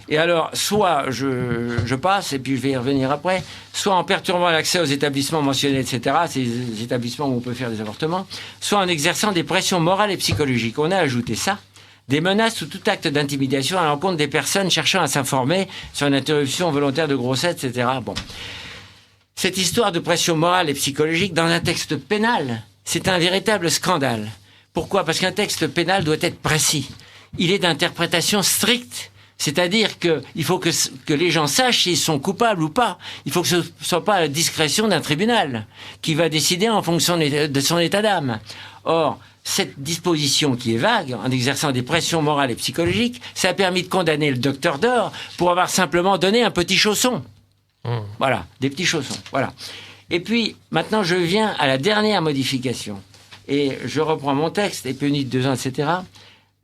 Et alors, soit je passe, et puis je vais y revenir après, soit en perturbant l'accès aux établissements mentionnés, etc., ces établissements où on peut faire des avortements, soit en exerçant des pressions morales et psychologiques. On a ajouté ça, des menaces ou tout acte d'intimidation à l'encontre des personnes cherchant à s'informer sur une interruption volontaire de grossesse, etc. Bon. Cette histoire de pression morale et psychologique dans un texte pénal, c'est un véritable scandale. Pourquoi ? Parce qu'un texte pénal doit être précis. Il est d'interprétation stricte. C'est-à-dire qu'il faut que les gens sachent s'ils sont coupables ou pas. Il faut que ce ne soit pas à la discrétion d'un tribunal qui va décider en fonction de son état d'âme. Or, cette disposition qui est vague, en exerçant des pressions morales et psychologiques, ça a permis de condamner le docteur Dor pour avoir simplement donné un petit chausson. Voilà, des petits chaussons. Voilà. Et puis, maintenant, je viens à la dernière modification. Et je reprends mon texte, est puni de 2 ans, etc.,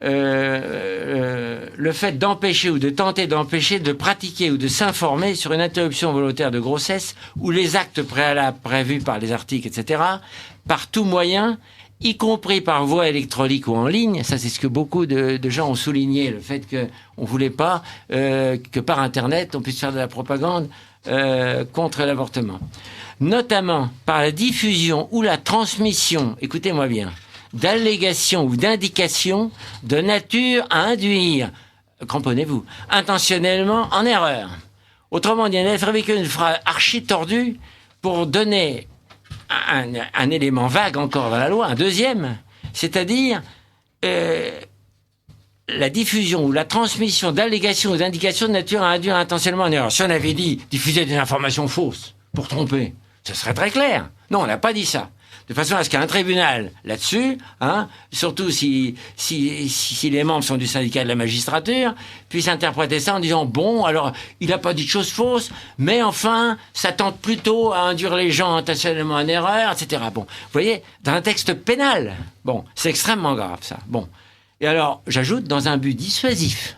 le fait d'empêcher ou de tenter d'empêcher de pratiquer ou de s'informer sur une interruption volontaire de grossesse ou les actes préalables prévus par les articles, etc., par tout moyen, y compris par voie électronique ou en ligne. Ça, c'est ce que beaucoup de gens ont souligné, le fait qu'on ne voulait pas que par Internet, on puisse faire de la propagande contre l'avortement. Notamment par la diffusion ou la transmission, écoutez-moi bien, d'allégations ou d'indications de nature à induire, cramponnez-vous, intentionnellement en erreur. Autrement dit, on a fabriqué une phrase archi tordue pour donner un élément vague encore dans la loi, un deuxième, c'est-à-dire la diffusion ou la transmission d'allégations ou d'indications de nature à induire intentionnellement en erreur. Si on avait dit diffuser des informations fausses pour tromper, ce serait très clair. Non, on n'a pas dit ça. De façon à ce qu'un tribunal là-dessus, surtout si les membres sont du syndicat de la magistrature, puisse interpréter ça en disant bon, alors il n'a pas dit de choses fausses, mais enfin ça tente plutôt à induire les gens intentionnellement en erreur, etc. Bon, vous voyez, dans un texte pénal, bon, c'est extrêmement grave ça. Bon, et alors j'ajoute dans un but dissuasif.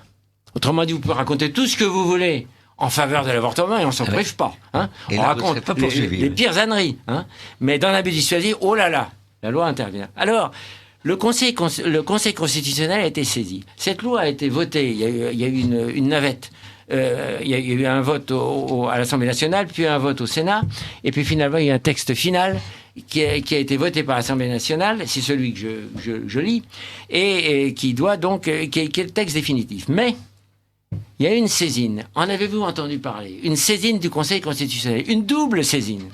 Autrement dit, vous pouvez raconter tout ce que vous voulez en faveur de l'avortement et on s'en prive pas. On raconte les pires âneries. Mais dans un but dissuasif, oh là là, la loi intervient. Alors, le Conseil constitutionnel a été saisi. Cette loi a été votée, il y a eu une navette. Il y a eu un vote à l'Assemblée nationale, puis un vote au Sénat, et puis finalement il y a un texte final qui a été voté par l'Assemblée nationale, c'est celui que je lis, et qui doit donc, qui est le texte définitif. Mais il y a eu une saisine. En avez-vous entendu parler ? Une saisine du Conseil constitutionnel. Une double saisine.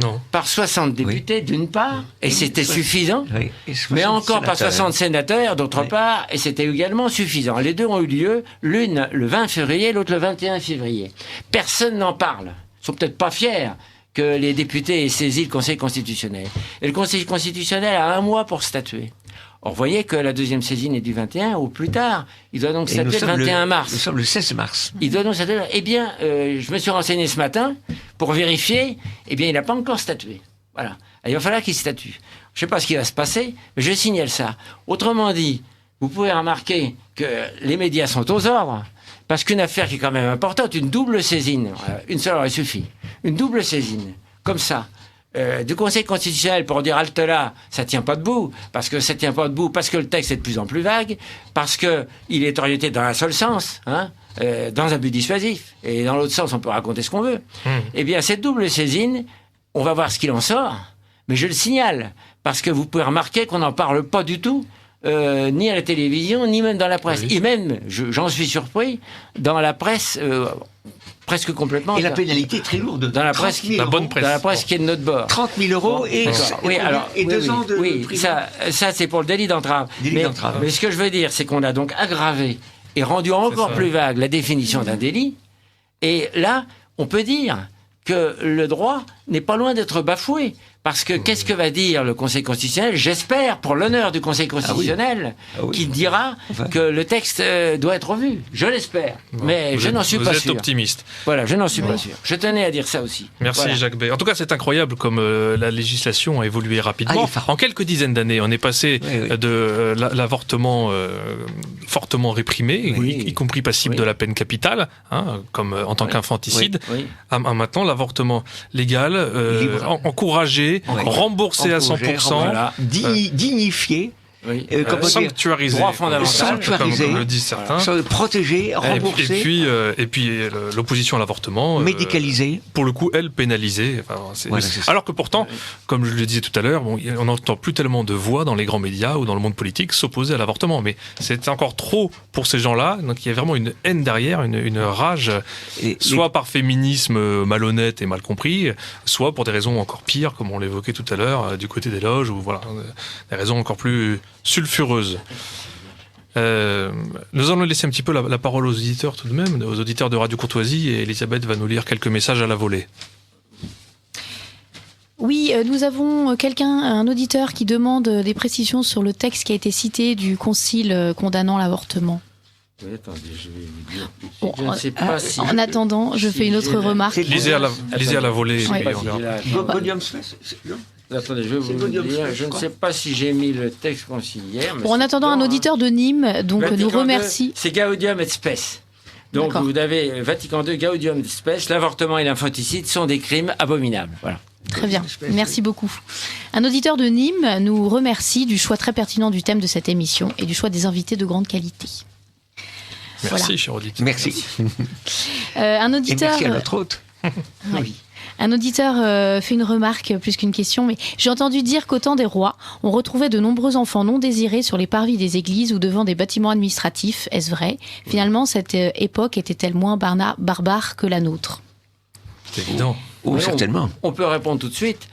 Non. Par 60 députés, d'une part, et c'était suffisant. Oui. Mais encore par 60 sénateurs, d'autre part, et c'était également suffisant. Les deux ont eu lieu, l'une le 20 février, l'autre le 21 février. Personne n'en parle. Ils sont peut-être pas fiers que les députés aient saisi le Conseil constitutionnel. Et le Conseil constitutionnel a 1 mois pour statuer. Or, vous voyez que la deuxième saisine est du 21 au plus tard. Il doit donc statuer le 21 mars. Nous sommes le 16 mars. Il doit donc statuer. Eh bien, je me suis renseigné ce matin pour vérifier. Eh bien, il n'a pas encore statué. Voilà. Il va falloir qu'il statue. Je ne sais pas ce qui va se passer, mais je signale ça. Autrement dit, vous pouvez remarquer que les médias sont aux ordres, parce qu'une affaire qui est quand même importante, une double saisine, une seule aurait suffi, une double saisine, comme ça, du Conseil constitutionnel pour dire halte là, ça tient pas debout, parce que le texte est de plus en plus vague, parce que il est orienté dans un seul sens, dans un but dissuasif, et dans l'autre sens, on peut raconter ce qu'on veut. Eh bien, cette double saisine, on va voir ce qu'il en sort, mais je le signale, parce que vous pouvez remarquer qu'on n'en parle pas du tout, ni à la télévision, ni même dans la presse. Oui. Et même, j'en suis surpris, dans la presse, presque complètement. Et la pénalité est très lourde. Dans la presse, La bonne presse. dans la presse qui est de notre bord. 30 000 euros et, Oui, 2 ans de prison. ça c'est pour le délit d'entrave. Mais ce que je veux dire, c'est qu'on a donc aggravé et rendu encore plus vague la définition d'un délit. Et là, on peut dire que le droit n'est pas loin d'être bafoué. Parce que qu'est-ce que va dire le Conseil constitutionnel? J'espère, pour l'honneur du Conseil constitutionnel, qui dira que le texte doit être revu. Je l'espère. Bon, mais je n'en suis pas sûr. Vous êtes optimiste. Voilà, je n'en suis pas sûr. Je tenais à dire ça aussi. Merci Voilà. Jacques Bay. En tout cas, c'est incroyable comme la législation a évolué rapidement. En quelques dizaines d'années, on est passé de l'avortement fortement réprimé, y compris passible de la peine capitale, comme en tant qu'infanticide, à maintenant l'avortement légal, encouragé, remboursé à 100%, Voilà. Dignifié. sanctuarisé, droit fondamental, comme le disent certains, protégé, remboursé, et puis l'opposition à l'avortement, médicalisé, pour le coup, elle pénalisée. Alors que pourtant, comme je le disais tout à l'heure, on n'entend plus tellement de voix dans les grands médias ou dans le monde politique s'opposer à l'avortement. Mais c'est encore trop pour ces gens-là. Donc il y a vraiment une haine derrière, une rage, soit par féminisme malhonnête et mal compris, soit pour des raisons encore pires, comme on l'évoquait tout à l'heure, du côté des loges, ou voilà, des raisons encore plus sulfureuse. Nous allons laisser un petit peu la parole aux auditeurs tout de même, aux auditeurs de Radio Courtoisie, et Elisabeth va nous lire quelques messages à la volée. Oui, nous avons un auditeur qui demande des précisions sur le texte qui a été cité du concile condamnant l'avortement. Oui, attendez, je vais vous dire. Bon, je ne sais pas si en attendant, je fais une autre remarque. Lisez à la volée. Ouais. Et on verra. Attendez, je vais vous dire. Je ne sais pas si j'ai mis le texte conciliaire. Bon, en attendant, un auditeur de Nîmes nous remercie. C'est Gaudium et Spes. Donc vous avez Vatican II, Gaudium et Spes. L'avortement et l'infanticide sont des crimes abominables. Voilà. Très bien, merci beaucoup. Un auditeur de Nîmes nous remercie du choix très pertinent du thème de cette émission et du choix des invités de grande qualité. Merci, cher auditeur. Merci. Un auditeur. Et merci à notre hôte. Oui. Un auditeur fait une remarque plus qu'une question, mais j'ai entendu dire qu'au temps des rois, on retrouvait de nombreux enfants non désirés sur les parvis des églises ou devant des bâtiments administratifs. Est-ce vrai? Finalement, cette époque était-elle moins barbare que la nôtre? C'est évident. Oui, certainement. On peut répondre tout de suite.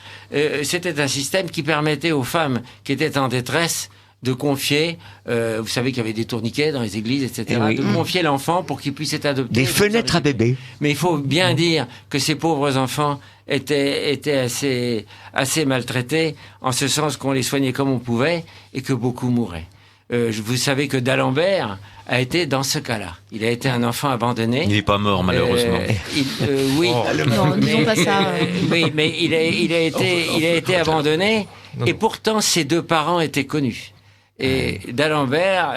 C'était un système qui permettait aux femmes qui étaient en détresse de confier, vous savez qu'il y avait des tourniquets dans les églises, etc., de confier l'enfant pour qu'il puisse être adopté. Des fenêtres à bébés. Mais il faut bien dire que ces pauvres enfants étaient assez maltraités, en ce sens qu'on les soignait comme on pouvait, et que beaucoup mouraient. Vous savez que d'Alembert a été dans ce cas-là. Il a été un enfant abandonné. Il n'est pas mort, malheureusement. Oui, non, disons pas ça. Oui, mais il a été abandonné, et pourtant ses deux parents étaient connus. Et d'Alembert,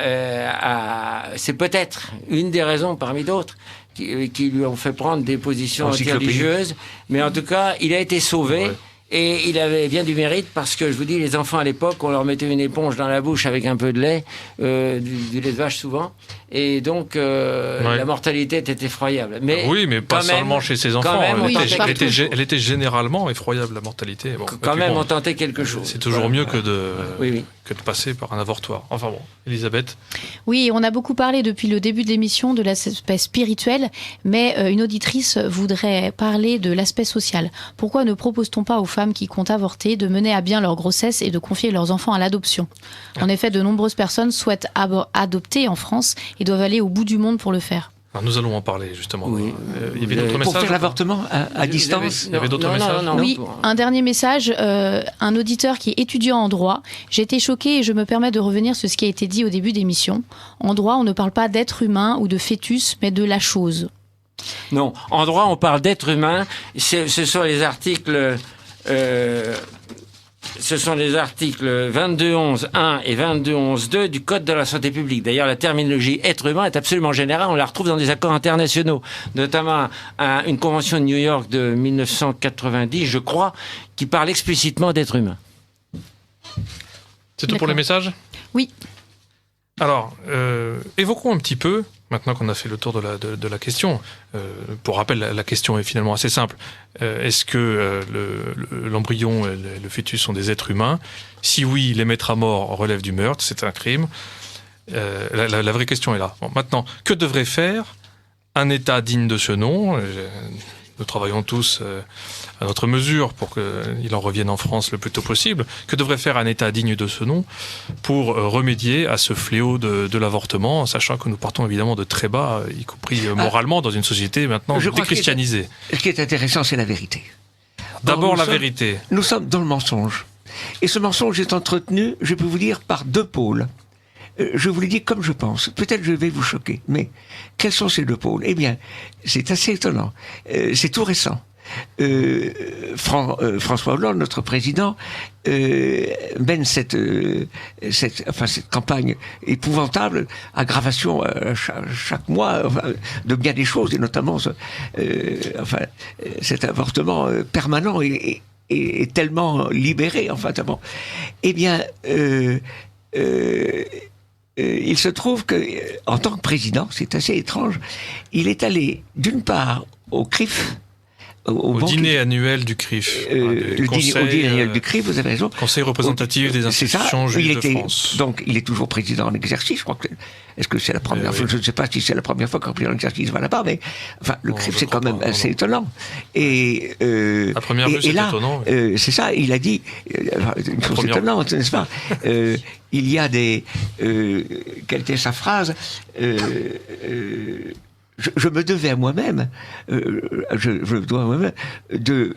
c'est peut-être une des raisons parmi d'autres qui lui ont fait prendre des positions anti-religieuses, mais en tout cas, il a été sauvé. Ouais. Et il avait bien du mérite parce que, je vous dis, les enfants à l'époque, on leur mettait une éponge dans la bouche avec un peu de lait, du lait de vache souvent, et donc la mortalité était effroyable. Mais oui, mais pas seulement chez ces enfants. Elle était généralement effroyable, la mortalité. Bon, quand même, on tentait quelque chose. C'est toujours mieux que de passer par un avortoir. Enfin bon, Elisabeth. Oui, on a beaucoup parlé depuis le début de l'émission de l'aspect spirituel, mais une auditrice voudrait parler de l'aspect social. Pourquoi ne propose-t-on pas aux femmes qui comptent avorter de mener à bien leur grossesse et de confier leurs enfants à l'adoption? En effet, de nombreuses personnes souhaitent adopter en France et doivent aller au bout du monde pour le faire. Alors nous allons en parler justement. Oui. Il y avait d'autres Pour messages. faire l'avortement à distance. Il y avait d'autres messages. Oui, un dernier message. Un auditeur qui est étudiant en droit. J'ai été choquée et je me permets de revenir sur ce qui a été dit au début d'émission. En droit, on ne parle pas d'être humain ou de fœtus, mais de la chose. Non, en droit, on parle d'être humain. Ce sont les articles... Ce sont les articles 22.11.1 et 22.11.2 du Code de la santé publique. D'ailleurs, la terminologie être humain est absolument générale. On la retrouve dans des accords internationaux, notamment une convention de New York de 1990, je crois, qui parle explicitement d'être humain. C'est tout pour les messages ? Oui. Alors, évoquons un petit peu, maintenant qu'on a fait le tour de la question, pour rappel, la question est finalement assez simple. Est-ce que l'embryon et le fœtus sont des êtres humains ? Si oui, les mettre à mort relève du meurtre, c'est un crime. La vraie question est là. Bon, maintenant, que devrait faire un État digne de ce nom ? Nous travaillons tous à notre mesure pour qu'il en revienne en France le plus tôt possible. Que devrait faire un État digne de ce nom pour remédier à ce fléau de l'avortement, sachant que nous partons évidemment de très bas, y compris moralement, dans une société maintenant déchristianisée. Ce qui est intéressant, c'est la vérité. D'abord la vérité. Nous sommes dans le mensonge. Et ce mensonge est entretenu, je peux vous dire, par deux pôles. Je vous le dis comme je pense. Peut-être je vais vous choquer, mais quels sont ces deux pôles ? Eh bien, c'est assez étonnant. C'est tout récent. François Hollande, notre président, mène cette campagne épouvantable, aggravation chaque mois de bien des choses, et notamment cet avortement permanent et tellement libéré, Eh bien, il se trouve que, en tant que président, c'est assez étrange, il est allé d'une part au CRIF, au dîner annuel du CRIF. Au dîner annuel du CRIF, vous avez raison. Conseil représentatif des institutions juives de France. Donc, il est toujours président en exercice. Je crois que est-ce que c'est la première fois ? Je ne sais pas si c'est la première fois qu'un président en exercice va là-bas, mais enfin, le CRIF, c'est quand même assez étonnant. Et à première vue, c'est étonnant. C'est ça. Il a dit une chose étonnante, n'est-ce pas ? Il y a des... quelle était sa phrase ? Je me devais à moi-même, je dois à moi-même de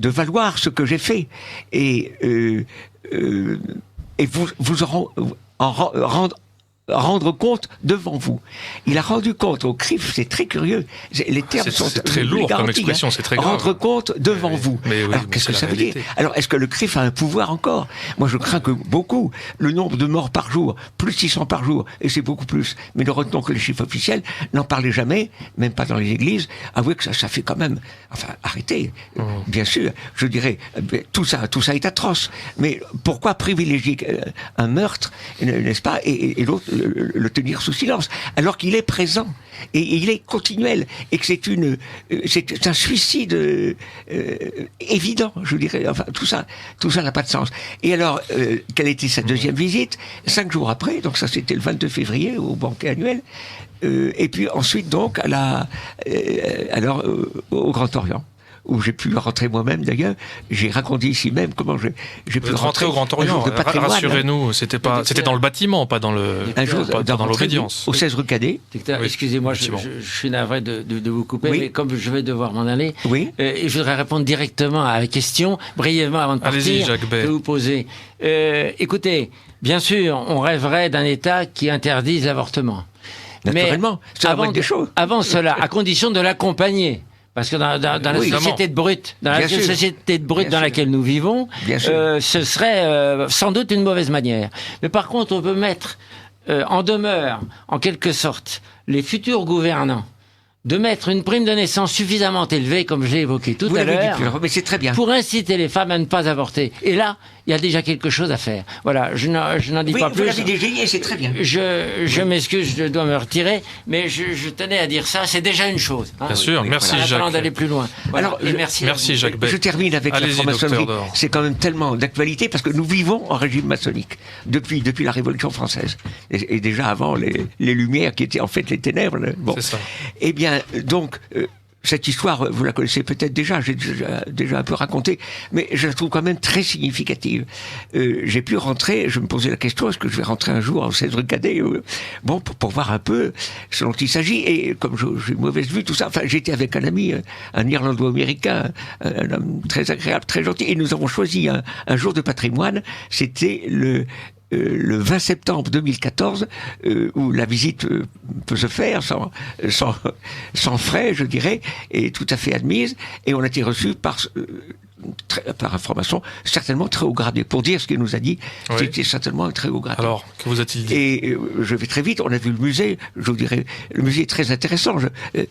valoir ce que j'ai fait et vous rendre compte devant vous. Il a rendu compte au CRIF, c'est très curieux. Les termes sont très lourds comme expression, c'est très grave. Rendre compte devant vous. Mais oui, alors qu'est-ce que ça veut dire ? Alors est-ce que le CRIF a un pouvoir encore ? Moi je crains que beaucoup, le nombre de morts par jour, plus 600 par jour, et c'est beaucoup plus, mais ne retenons que les chiffres officiels, n'en parlez jamais, même pas dans les églises, avouez que ça fait quand même, enfin arrêtez, bien sûr, je dirais, tout ça est atroce, mais pourquoi privilégier un meurtre, n'est-ce pas, et l'autre le tenir sous silence, alors qu'il est présent et il est continuel et que c'est un suicide évident, je dirais. Enfin, tout ça n'a pas de sens. Et alors, quelle était sa deuxième visite ? 5 jours après, donc ça c'était le 22 février au banquet annuel, et puis ensuite donc au Grand Orient, où j'ai pu rentrer moi-même d'ailleurs. J'ai raconté ici même comment j'ai pu rentrer au Grand Orient. Rassurez-nous, c'était dans le bâtiment, pas dans l'obédience. Au 16 rue Cadet. Excusez-moi, je suis navré de vous couper, mais comme je vais devoir m'en aller, et je voudrais répondre directement à la question, brièvement avant de partir, que vous posez. Écoutez, bien sûr, on rêverait d'un État qui interdise l'avortement. Naturellement, mais avant cela, à condition de l'accompagner. Parce que dans la société de brute, dans laquelle nous vivons, ce serait sans doute une mauvaise manière. Mais par contre, on peut mettre en demeure, en quelque sorte, les futurs gouvernants de mettre une prime de naissance suffisamment élevée, comme je l'ai évoqué tout à l'heure, mais c'est très bien, pour inciter les femmes à ne pas avorter. Et là, il y a déjà quelque chose à faire. Voilà, je n'en dis pas plus. Vous l'avez déjà dit, c'est très bien. Je m'excuse, je dois me retirer, mais je tenais à dire ça, c'est déjà une chose. Bien sûr, merci Jacques. Avant d'aller plus loin. Voilà. Alors, merci Jacques Beck. Je termine avec la franc-maçonnerie. C'est quand même tellement d'actualité parce que nous vivons en régime maçonnique depuis la Révolution française. Et déjà avant les Lumières qui étaient en fait les ténèbres. Bon. C'est ça. Eh bien, donc... cette histoire, vous la connaissez peut-être déjà, j'ai déjà un peu raconté, mais je la trouve quand même très significative. J'ai pu rentrer, je me posais la question, est-ce que je vais rentrer un jour au 16 rue Cadet, bon, pour voir un peu ce dont il s'agit, et comme j'ai une mauvaise vue, tout ça, enfin, j'étais avec un ami, un Irlando-américain, un homme très agréable, très gentil, et nous avons choisi un jour de patrimoine, c'était le 20 septembre 2014, où la visite peut se faire sans frais, je dirais, et tout à fait admise, et on a été reçus par information, certainement très haut gradé. Pour dire ce qu'il nous a dit, oui. C'était certainement un très haut gradé. Alors, que vous a-t-il dit? Et je vais très vite, on a vu le musée, je vous dirais, le musée est très intéressant.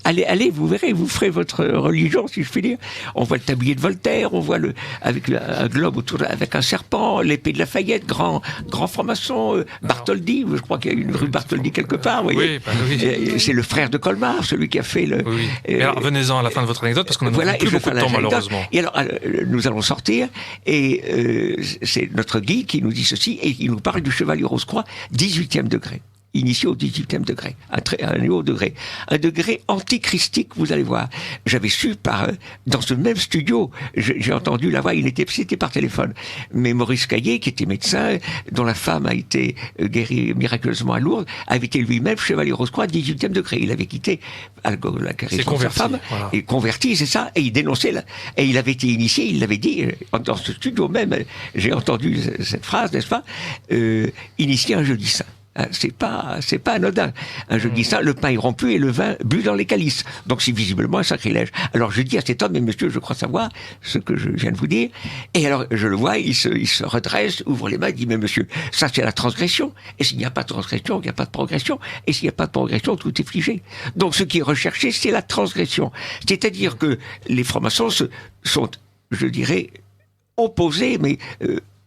Allez, vous verrez, vous ferez votre religion, si je puis dire. On voit le tablier de Voltaire, on voit avec un globe autour, avec un serpent, l'épée de Lafayette, grand franc-maçon, Bartholdi, je crois qu'il y a une rue Bartholdi quelque part, vous voyez. Oui. C'est le frère de Colmar, celui qui a fait le... Oui. Mais alors, venez-en à la fin de votre anecdote, parce qu'on a plus beaucoup de temps, malheureusement. Et alors, nous allons sortir, et c'est notre guide qui nous dit ceci, et il nous parle du chevalier Rose-Croix, 18e degré. Initié au 18e degré, un haut degré. Un degré antichristique, vous allez voir. J'avais su dans ce même studio, j'ai entendu la voix, c'était par téléphone. Mais Maurice Caillé, qui était médecin, dont la femme a été guérie miraculeusement à Lourdes, avait été lui-même chevalier Rose-Croix, 18e degré. Il avait quitté la guérison de sa femme, voilà. Et converti, c'est ça, et il dénonçait, et il avait été initié, il l'avait dit, dans ce studio même, j'ai entendu cette phrase, n'est-ce pas, initié un jeudi saint. C'est pas anodin. Un jeudi saint, le pain est rompu et le vin bu dans les calices. Donc c'est visiblement un sacrilège. Alors je dis à cet homme, mais monsieur, je crois savoir ce que je viens de vous dire. Et alors je le vois, il se redresse, ouvre les mains, il dit, mais monsieur, ça c'est la transgression. Et s'il n'y a pas de transgression, il n'y a pas de progression. Et s'il n'y a pas de progression, tout est figé. Donc ce qui est recherché, c'est la transgression. C'est-à-dire que les francs-maçons sont, je dirais, opposés, mais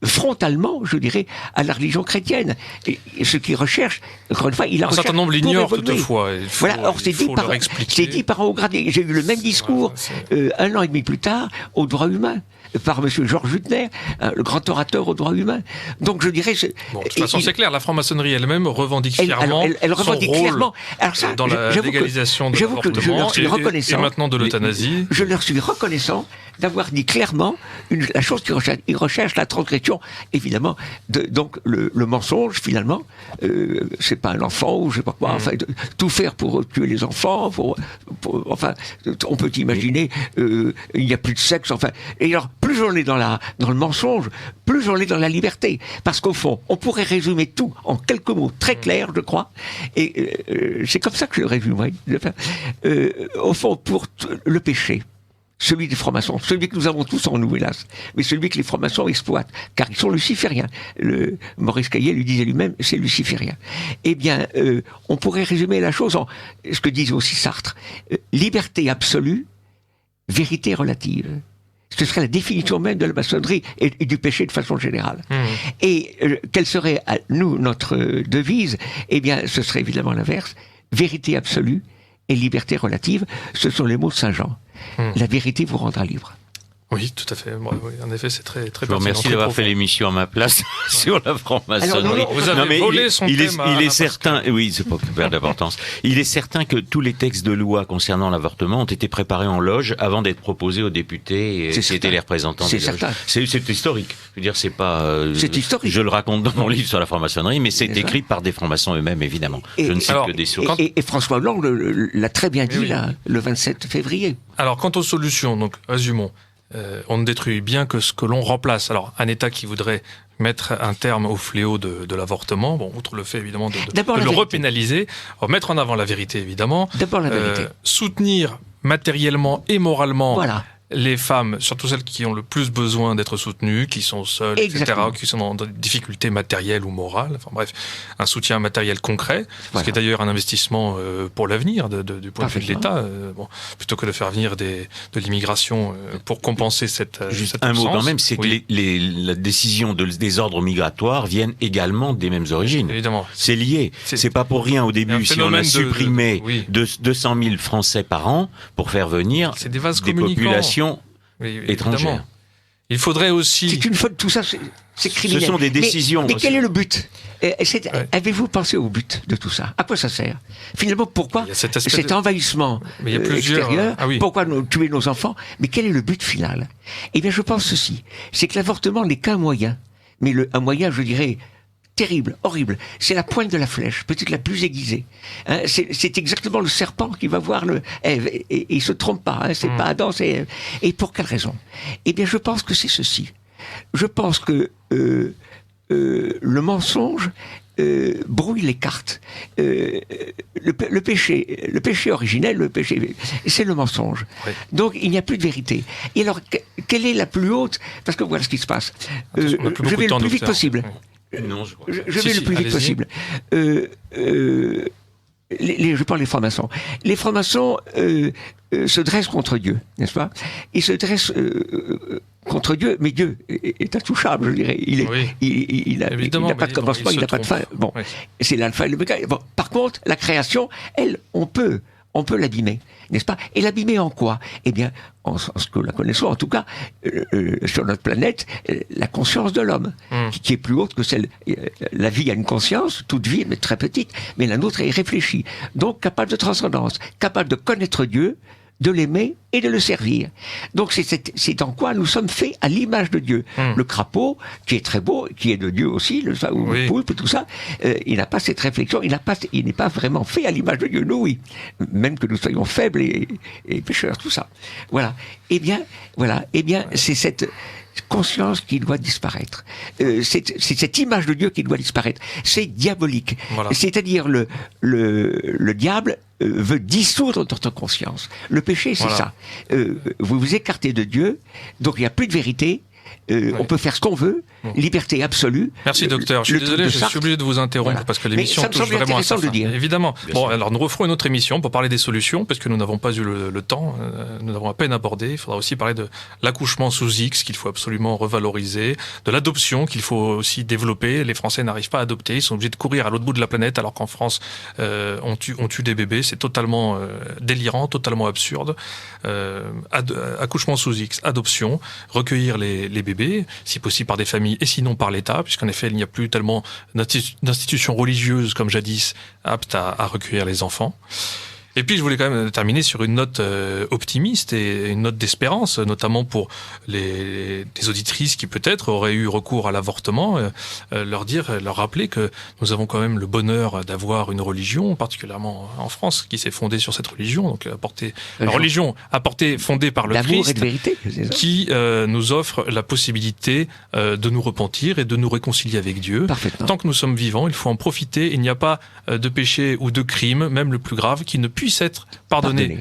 frontalement, je dirais, à la religion chrétienne. Et ce qu'il recherche, encore une fois, il a un certain nombre l'ignorent toutefois. Voilà, or c'est dit par un haut gradé. J'ai eu le même discours un an et demi plus tard au droit humain par monsieur Georges Huttner, le grand orateur au droit humain. Donc je dirais... Bon, de toute façon, c'est clair, la franc-maçonnerie elle-même revendique fièrement elle revendique son clairement. Alors ça, dans la légalisation de l'avortement et maintenant de l'euthanasie. Je leur suis reconnaissant d'avoir dit clairement la chose qu'ils recherchent, la transgression, évidemment. Donc le mensonge, finalement, c'est pas un enfant ou je sais pas quoi, enfin, tout faire pour tuer les enfants, enfin, on peut imaginer, il n'y a plus de sexe, enfin. Et alors, plus on est dans le mensonge, plus on est dans la liberté. Parce qu'au fond, on pourrait résumer tout en quelques mots très clairs, je crois. Et c'est comme ça que je le résume, oui. Au fond, pour le péché, celui des francs-maçons, celui que nous avons tous en nous, hélas, mais celui que les francs-maçons exploitent, car ils sont lucifériens. Maurice Caillé lui disait lui-même, c'est luciférien. Eh bien, on pourrait résumer la chose en ce que disait aussi Sartre. Liberté absolue, vérité relative. Ce serait la définition même de la maçonnerie et du péché de façon générale. Et quelle serait, nous, notre devise? Eh bien, ce serait évidemment l'inverse. Vérité absolue et liberté relative, ce sont les mots de Saint Jean. La vérité vous rendra libre. Oui, tout à fait. Bon, oui, en effet, c'est très pertinent. Je vous remercie d'avoir fait l'émission à ma place sur la franc-maçonnerie. Vous avez volé son thème. Il est certain, oui, c'est pas perdre d'importance. Il est certain que tous les textes de loi concernant l'avortement ont été préparés en loge avant d'être proposés aux députés qui étaient les représentants des loges. C'est historique. Je veux dire, c'est pas. C'est historique. Je le raconte dans mon livre sur la franc-maçonnerie, mais c'est écrit par des francs-maçons eux-mêmes, évidemment. Je ne cite que des sources. Et François Hollande l'a très bien dit le 27 février. Alors, quant aux solutions, donc résumons. On ne détruit bien que ce que l'on remplace. Alors, un État qui voudrait mettre un terme au fléau de l'avortement, bon, outre le fait évidemment de le repénaliser, mettre en avant la vérité évidemment, d'abord la vérité. Soutenir matériellement et moralement les femmes, surtout celles qui ont le plus besoin d'être soutenues, qui sont seules, etc., qui sont dans des difficultés matérielles ou morales, enfin bref, un soutien matériel concret, ce qui est d'ailleurs un investissement pour l'avenir du point de vue de l'État, plutôt que de faire venir de l'immigration pour compenser cette Juste absence. Un mot quand même, c'est que la décision des ordres migratoires viennent également des mêmes origines. Évidemment. C'est lié. C'est pas pour rien au début si on a supprimé 200 000 Français par an pour faire venir des populations étrangères. Il faudrait aussi... C'est une faute, tout ça, c'est criminel. Ce sont des décisions. Mais quel est le but? Avez-vous pensé au but de tout ça? À quoi ça sert? Finalement, pourquoi cet envahissement extérieur? Pourquoi tuer nos enfants? Mais quel est le but final? Eh bien, je pense ceci. C'est que l'avortement n'est qu'un moyen. Mais un moyen, je dirais, terrible, horrible. C'est la pointe de la flèche, peut-être la plus aiguisée. Hein, c'est exactement le serpent qui va voir Ève, et il se trompe pas. Hein, c'est pas Adam, c'est Ève. Et pour quelle raison? Eh bien, je pense que c'est ceci. Je pense que le mensonge brouille les cartes. Le péché originel, c'est le mensonge. Oui. Donc il n'y a plus de vérité. Et alors, quelle est la plus haute? Parce que voilà ce qui se passe. Je vais le plus vite possible. Non, je vais le plus vite possible. Je parle des francs-maçons. Les francs-maçons se dressent contre Dieu, n'est-ce pas? Ils se dressent contre Dieu, mais Dieu est intouchable, je dirais. Il n'a pas de commencement, il n'a pas de fin. Bon, c'est l'alpha et l'oméga. Bon, par contre, la création, elle, on peut l'abîmer, n'est-ce pas? Et l'abîmer en quoi? Eh bien, en ce que la connaissons, en tout cas, sur notre planète, la conscience de l'homme, qui est plus haute que celle... La vie a une conscience, toute vie, mais très petite, mais la nôtre est réfléchie. Donc, capable de transcendance, capable de connaître Dieu, de l'aimer et de le servir. Donc c'est en quoi nous sommes faits à l'image de Dieu. Le crapaud, qui est très beau, qui est de Dieu aussi, le poulpe, tout ça, il n'a pas cette réflexion, il n'est pas vraiment fait à l'image de Dieu. Nous, oui. Même que nous soyons faibles et pécheurs, tout ça. Voilà. Eh bien, c'est cette conscience qui doit disparaître. C'est cette image de Dieu qui doit disparaître. C'est diabolique. Voilà. C'est-à-dire le diable veut dissoudre notre conscience. Le péché, c'est ça. Vous vous écartez de Dieu, donc il n'y a plus de vérité. On peut faire ce qu'on veut, liberté absolue. Merci docteur, je suis désolé, je suis obligé de vous interrompre parce que l'émission touche vraiment à sa fin. Évidemment. Bon, alors nous referons une autre émission pour parler des solutions parce que nous n'avons pas eu le temps, nous n'avons à peine abordé. Il faudra aussi parler de l'accouchement sous X qu'il faut absolument revaloriser, de l'adoption qu'il faut aussi développer. Les Français n'arrivent pas à adopter, ils sont obligés de courir à l'autre bout de la planète alors qu'en France on tue des bébés. C'est totalement délirant, totalement absurde. Accouchement sous X, adoption, recueillir les bébés, si possible par des familles et sinon par l'État, puisqu'en effet il n'y a plus tellement d'institutions religieuses comme jadis aptes à recueillir les enfants. Et puis je voulais quand même terminer sur une note optimiste et une note d'espérance, notamment pour les auditrices qui peut-être auraient eu recours à l'avortement, leur rappeler que nous avons quand même le bonheur d'avoir une religion, particulièrement en France, qui s'est fondée sur cette religion, donc fondée par le Christ, et de vérité, qui nous offre la possibilité de nous repentir et de nous réconcilier avec Dieu. Tant que nous sommes vivants, il faut en profiter. Il n'y a pas de péché ou de crime, même le plus grave, qui ne puisse être pardonné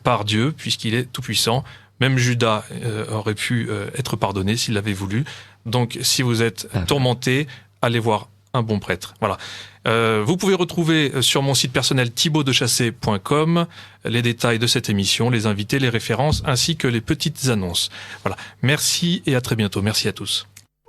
par Dieu, puisqu'il est tout-puissant. Même Judas aurait pu être pardonné s'il l'avait voulu. Donc, si vous êtes tourmenté, allez voir un bon prêtre. Voilà. Vous pouvez retrouver sur mon site personnel thibautdechassé.com les détails de cette émission, les invités, les références, ainsi que les petites annonces. Voilà. Merci et à très bientôt. Merci à tous.